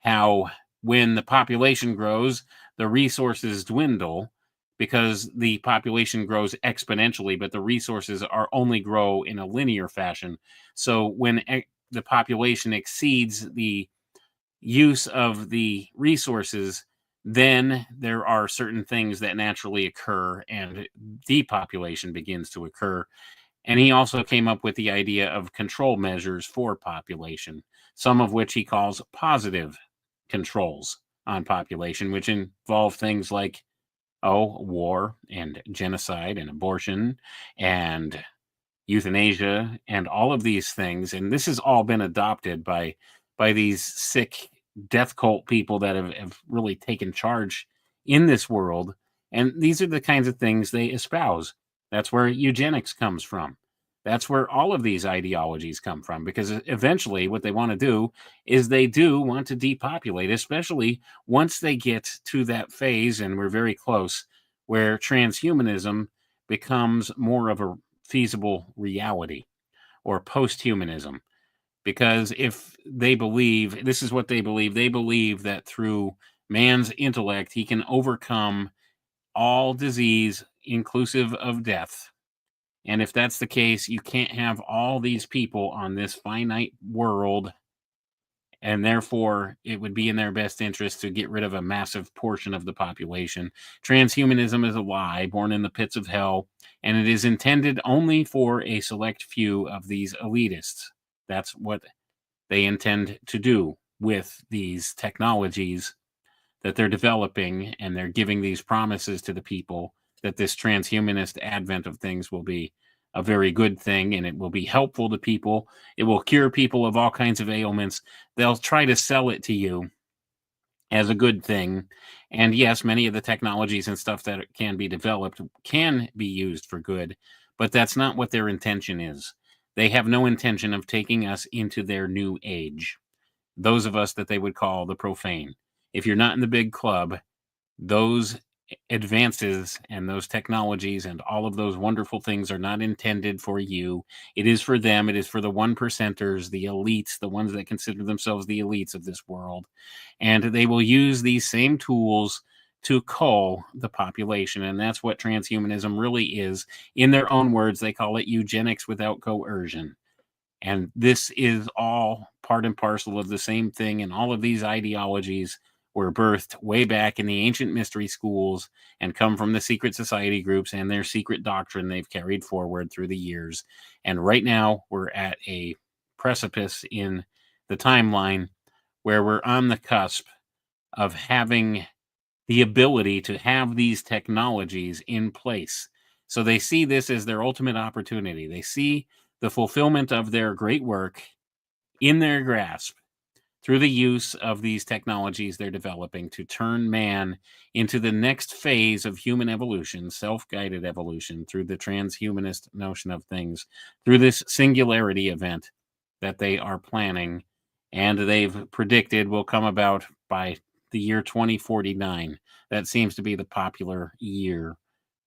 how when the population grows, the resources dwindle because the population grows exponentially, but the resources are only grow in a linear fashion. So when the population exceeds the use of the resources, then there are certain things that naturally occur and depopulation begins to occur. And he also came up with the idea of control measures for population, some of which he calls positive controls on population, which involve things like, war and genocide and abortion and euthanasia and all of these things. And this has all been adopted by by these sick death cult people that have really taken charge in this world. And these are the kinds of things they espouse. That's where eugenics comes from. That's where all of these ideologies come from, because eventually what they want to do is they do want to depopulate, especially once they get to that phase, and we're very close, where transhumanism becomes more of a feasible reality, or post-humanism. Because if they believe, this is what they believe that through man's intellect, he can overcome all disease, inclusive of death. And if that's the case, you can't have all these people on this finite world. And therefore, it would be in their best interest to get rid of a massive portion of the population. Transhumanism is a lie born in the pits of hell, and it is intended only for a select few of these elitists. That's what they intend to do with these technologies that they're developing, and they're giving these promises to the people that this transhumanist advent of things will be a very good thing, and it will be helpful to people. It will cure people of all kinds of ailments. They'll try to sell it to you as a good thing. And yes, many of the technologies and stuff that can be developed can be used for good, but that's not what their intention is. They have no intention of taking us into their new age. Those of us that they would call the profane. If you're not in the big club, those advances and those technologies and all of those wonderful things are not intended for you. It is for them. It is for the 1%ers, the elites, the ones that consider themselves the elites of this world. And they will use these same tools to cull the population. And that's what transhumanism really is. In their own words, they call it eugenics without coercion. And this is all part and parcel of the same thing. And all of these ideologies were birthed way back in the ancient mystery schools and come from the secret society groups and their secret doctrine they've carried forward through the years. And right now we're at a precipice in the timeline where we're on the cusp of having the ability to have these technologies in place. So they see this as their ultimate opportunity. They see the fulfillment of their great work in their grasp through the use of these technologies they're developing to turn man into the next phase of human evolution, self-guided evolution, through the transhumanist notion of things, through this singularity event that they are planning and they've predicted will come about by the year 2049. That seems to be the popular year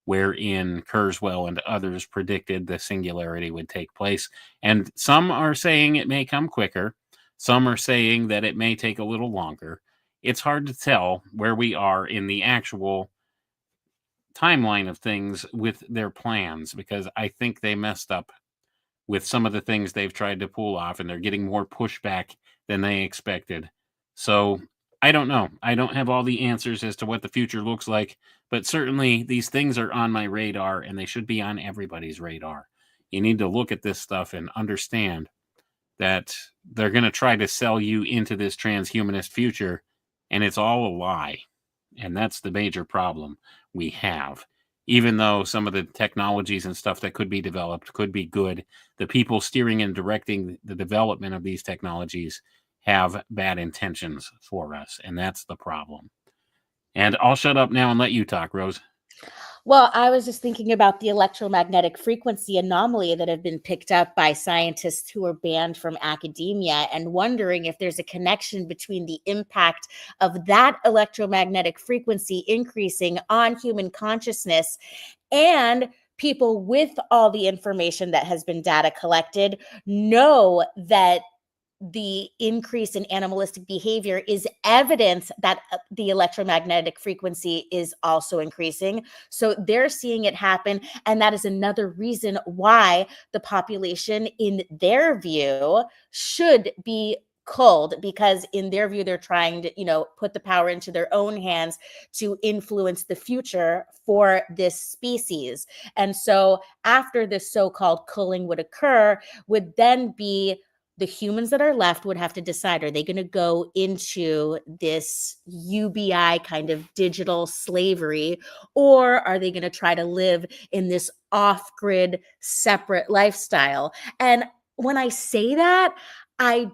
wherein Kurzweil and others predicted the singularity would take place. And some are saying it may come quicker. Some are saying that it may take a little longer. It's hard to tell where we are in the actual timeline of things with their plans, because I think they messed up with some of the things they've tried to pull off, and they're getting more pushback than they expected. So I don't know. I don't have all the answers as to what the future looks like, but certainly these things are on my radar, and they should be on everybody's radar. You need to look at this stuff and understand that they're going to try to sell you into this transhumanist future, and it's all a lie. And that's the major problem we have. Even though some of the technologies and stuff that could be developed could be good, the people steering and directing the development of these technologies have bad intentions for us, and that's the problem. And I'll shut up now and let you talk, Rose. Well, I was just thinking about the electromagnetic frequency anomaly that have been picked up by scientists who are banned from academia, and wondering if there's a connection between the impact of that electromagnetic frequency increasing on human consciousness and people with all the information that has been data collected know that the increase in animalistic behavior is evidence that the electromagnetic frequency is also increasing. So they're seeing it happen. And that is another reason why the population, in their view, should be culled, because in their view, they're trying to, put the power into their own hands to influence the future for this species. And so after this so-called culling would occur, would then be the humans that are left would have to decide, are they going to go into this UBI kind of digital slavery, or are they going to try to live in this off-grid separate lifestyle? And when I say that, I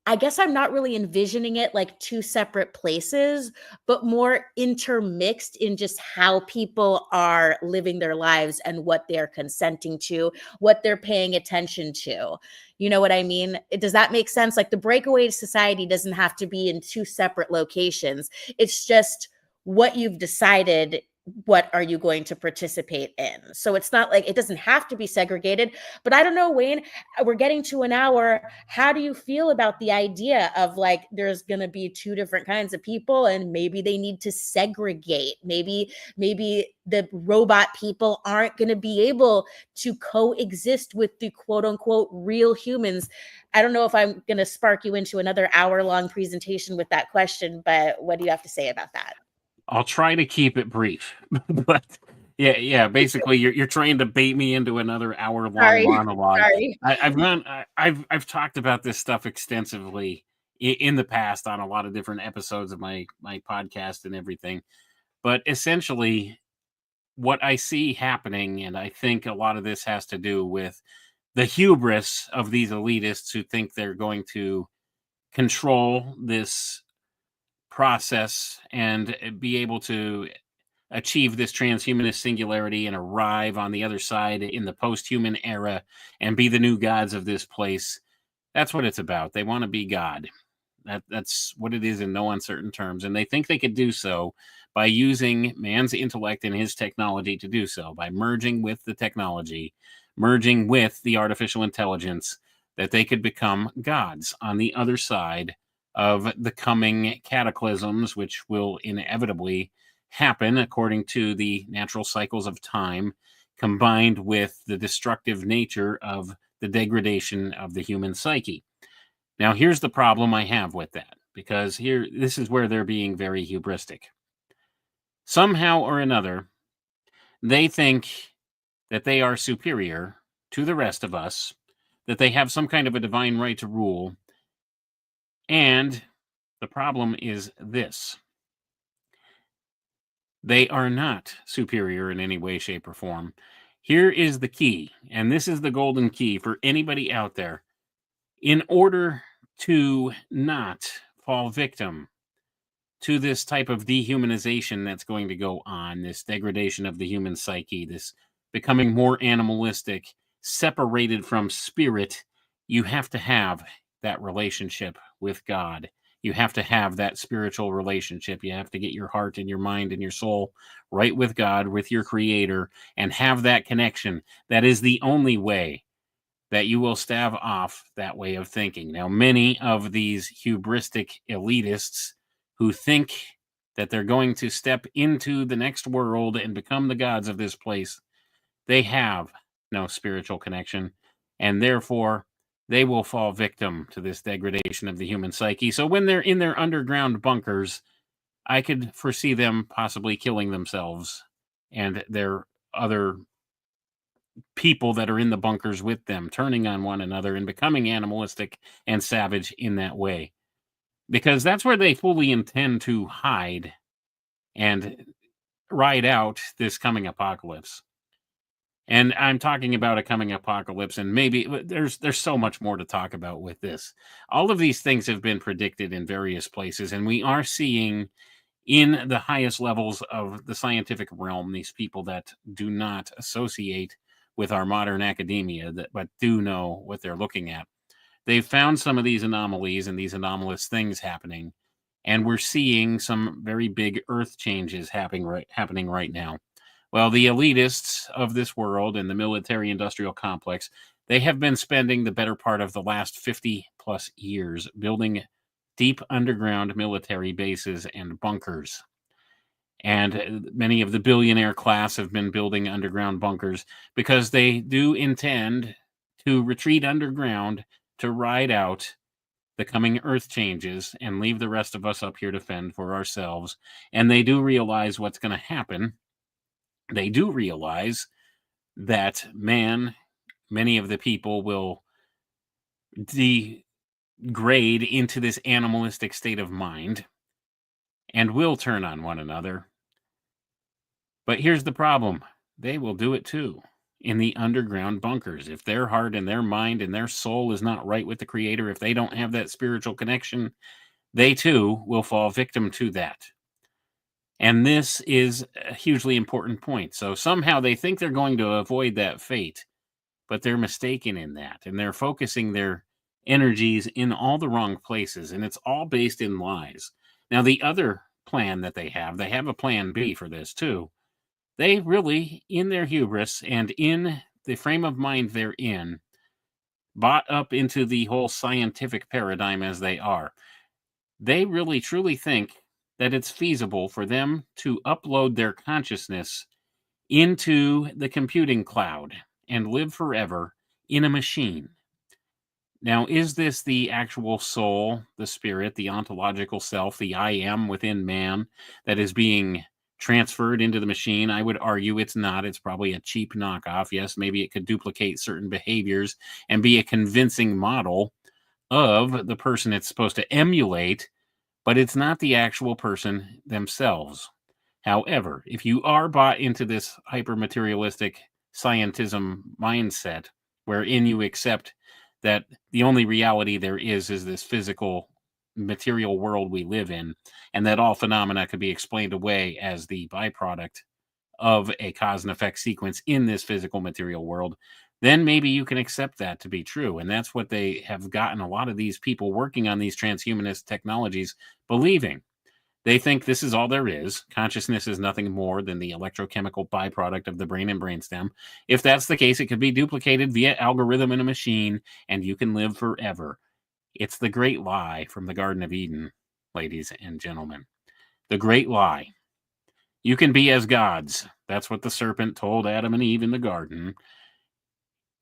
I guess I'm not really envisioning it like two separate places, but more intermixed in just how people are living their lives and what they're consenting to, what they're paying attention to. You know what I mean? Does that make sense? Like the breakaway society doesn't have to be in two separate locations. It's just what you've decided, what are you going to participate in? So it's not like it doesn't have to be segregated, but I don't know, Wayne, we're getting to an hour. How do you feel about the idea of like there's going to be two different kinds of people and maybe they need to segregate? Maybe the robot people aren't going to be able to coexist with the quote unquote real humans. I don't know if I'm going to spark you into another hour-long presentation with that question, but what do you have to say about that? I'll try to keep it brief, but yeah. Basically, you're trying to bait me into another hour-long monologue. Sorry. I've talked about this stuff extensively in the past on a lot of different episodes of my podcast and everything. But essentially, what I see happening, and I think a lot of this has to do with the hubris of these elitists who think they're going to control this process and be able to achieve this transhumanist singularity and arrive on the other side in the post-human era and be the new gods of this place. That's what it's about. They want to be God. That's what it is in no uncertain terms. And they think they could do so by using man's intellect and his technology to do so, by merging with the technology, merging with the artificial intelligence, that they could become gods on the other side of the coming cataclysms, which will inevitably happen according to the natural cycles of time, combined with the destructive nature of the degradation of the human psyche. Now, here's the problem I have with that, because this is where they're being very hubristic. Somehow or another, they think that they are superior to the rest of us, that they have some kind of a divine right to rule. And the problem is this: they are not superior in any way, shape, or form. Here is the key, and this is the golden key for anybody out there. In order to not fall victim to this type of dehumanization that's going to go on, this degradation of the human psyche, this becoming more animalistic, separated from spirit, you have to have that relationship with God. You have to have that spiritual relationship. You have to get your heart and your mind and your soul right with God, with your Creator, and have that connection. That is the only way that you will stave off that way of thinking. Now, many of these hubristic elitists who think that they're going to step into the next world and become the gods of this place, they have no spiritual connection, and therefore they will fall victim to this degradation of the human psyche. So when they're in their underground bunkers, I could foresee them possibly killing themselves and their other people that are in the bunkers with them, turning on one another and becoming animalistic and savage in that way. Because that's where they fully intend to hide and ride out this coming apocalypse. And I'm talking about a coming apocalypse, and maybe there's so much more to talk about with this. All of these things have been predicted in various places, and we are seeing in the highest levels of the scientific realm these people that do not associate with our modern academia, but do know what they're looking at. They've found some of these anomalies and these anomalous things happening, and we're seeing some very big earth changes happening right now. Well, the elitists of this world and the military-industrial complex, they have been spending the better part of the last 50-plus years building deep underground military bases and bunkers. And many of the billionaire class have been building underground bunkers because they do intend to retreat underground to ride out the coming earth changes and leave the rest of us up here to fend for ourselves. And they do realize what's going to happen. They do realize that many of the people will degrade into this animalistic state of mind and will turn on one another. But here's the problem. They will do it too. in the underground bunkers. If their heart and their mind and their soul is not right with the Creator, if they don't have that spiritual connection, they too will fall victim to that. And this is a hugely important point. So somehow they think they're going to avoid that fate, but they're mistaken in that. And they're focusing their energies in all the wrong places. And it's all based in lies. Now, the other plan that they have a plan B for this too. They really, in their hubris and in the frame of mind they're in, bought up into the whole scientific paradigm as they are. They really truly think that it's feasible for them to upload their consciousness into the computing cloud and live forever in a machine. Now, is this the actual soul, the spirit, the ontological self, the I am within man that is being transferred into the machine? I would argue it's not. It's probably a cheap knockoff. Yes, maybe it could duplicate certain behaviors and be a convincing model of the person it's supposed to emulate, but it's not the actual person themselves. However, if you are bought into this hyper-materialistic scientism mindset, wherein you accept that the only reality there is this physical material world we live in, and that all phenomena could be explained away as the byproduct of a cause and effect sequence in this physical material world, then maybe you can accept that to be true. And that's what they have gotten a lot of these people working on these transhumanist technologies believing. They think this is all there is. Consciousness is nothing more than the electrochemical byproduct of the brain and brainstem. If that's the case, it could be duplicated via algorithm in a machine, and you can live forever. It's the great lie from the Garden of Eden, ladies and gentlemen. The great lie. You can be as gods. That's what the serpent told Adam and Eve in the garden.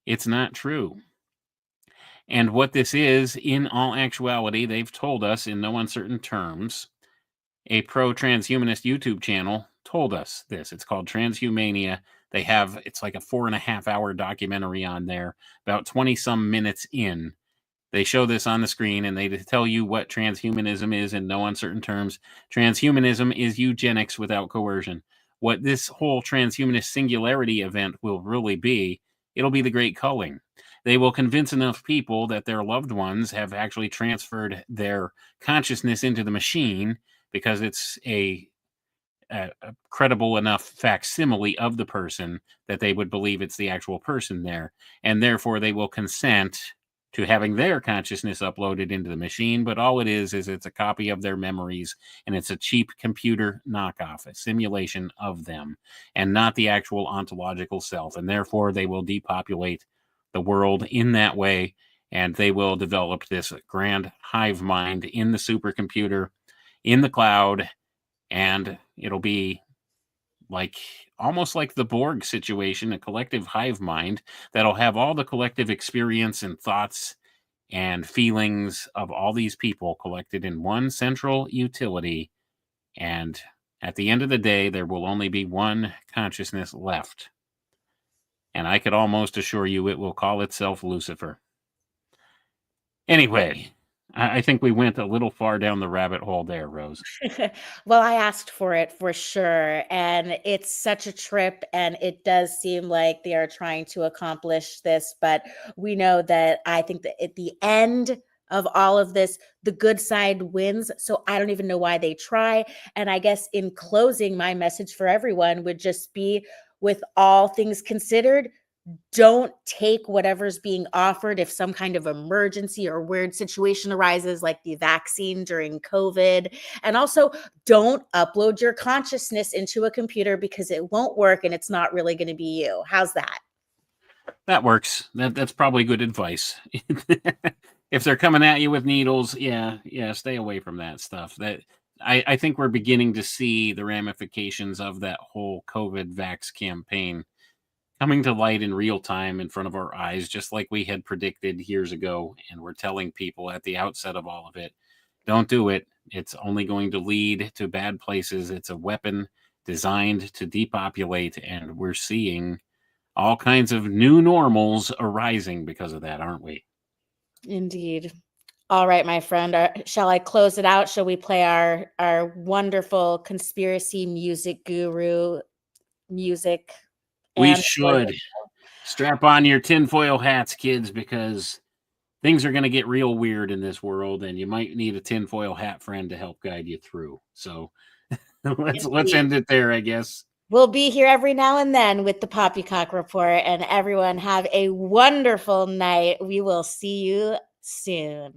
It's not true. And what this is, in all actuality, they've told us in no uncertain terms. A pro-transhumanist YouTube channel told us this. It's called Transhumania. It's like a 4.5-hour documentary on there, about 20-some minutes in. They show this on the screen, and they tell you what transhumanism is in no uncertain terms. Transhumanism is eugenics without coercion. What this whole transhumanist singularity event will really be, it'll be the Great Culling. They will convince enough people that their loved ones have actually transferred their consciousness into the machine, because it's a credible enough facsimile of the person that they would believe it's the actual person there. And therefore, they will consent to having their consciousness uploaded into the machine. But all it is it's a copy of their memories, and it's a cheap computer knockoff, a simulation of them, and not the actual ontological self. And therefore, they will depopulate the world in that way, and they will develop this grand hive mind in the supercomputer, in the cloud, and it'll be like almost like the Borg situation, a collective hive mind that'll have all the collective experience and thoughts and feelings of all these people collected in one central utility. And at the end of the day, there will only be one consciousness left. And I could almost assure you it will call itself Lucifer. Anyway, I think we went a little far down the rabbit hole there, Rose. Well, I asked for it for sure. And it's such a trip. And it does seem like they are trying to accomplish this. But we know that I think that at the end of all of this, the good side wins. So I don't even know why they try. And I guess in closing, my message for everyone would just be, with all things considered, don't take whatever's being offered if some kind of emergency or weird situation arises, like the vaccine during COVID. And also, don't upload your consciousness into a computer, because it won't work and it's not really going to be you. How's that? That works. That's probably good advice. If they're coming at you with needles, yeah, stay away from that stuff. I think we're beginning to see the ramifications of that whole COVID vax campaign coming to light in real time in front of our eyes, just like we had predicted years ago. And we're telling people at the outset of all of it, don't do it. It's only going to lead to bad places. It's a weapon designed to depopulate, and we're seeing all kinds of new normals arising because of that, aren't we? Indeed. All right, my friend. Shall I close it out? Shall we play our wonderful conspiracy music guru music? We should. Strap on your tinfoil hats, kids, because things are going to get real weird in this world, and you might need a tinfoil hat friend to help guide you through. So let's end it there, I guess. We'll be here every now and then with the Poppycock Report, and everyone have a wonderful night. We will see you soon.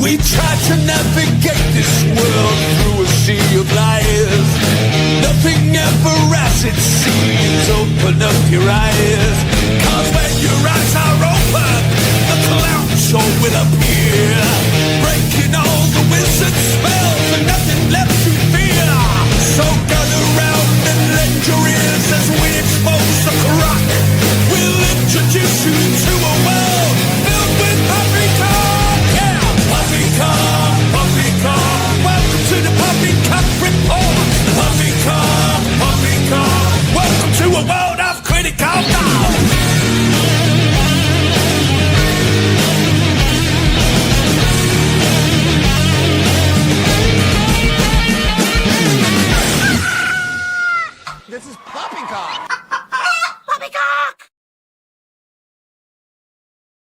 We try to navigate this world through a sea of lies. Nothing ever as it seems. Open up your eyes, 'cause when your eyes are open, the clown show will appear.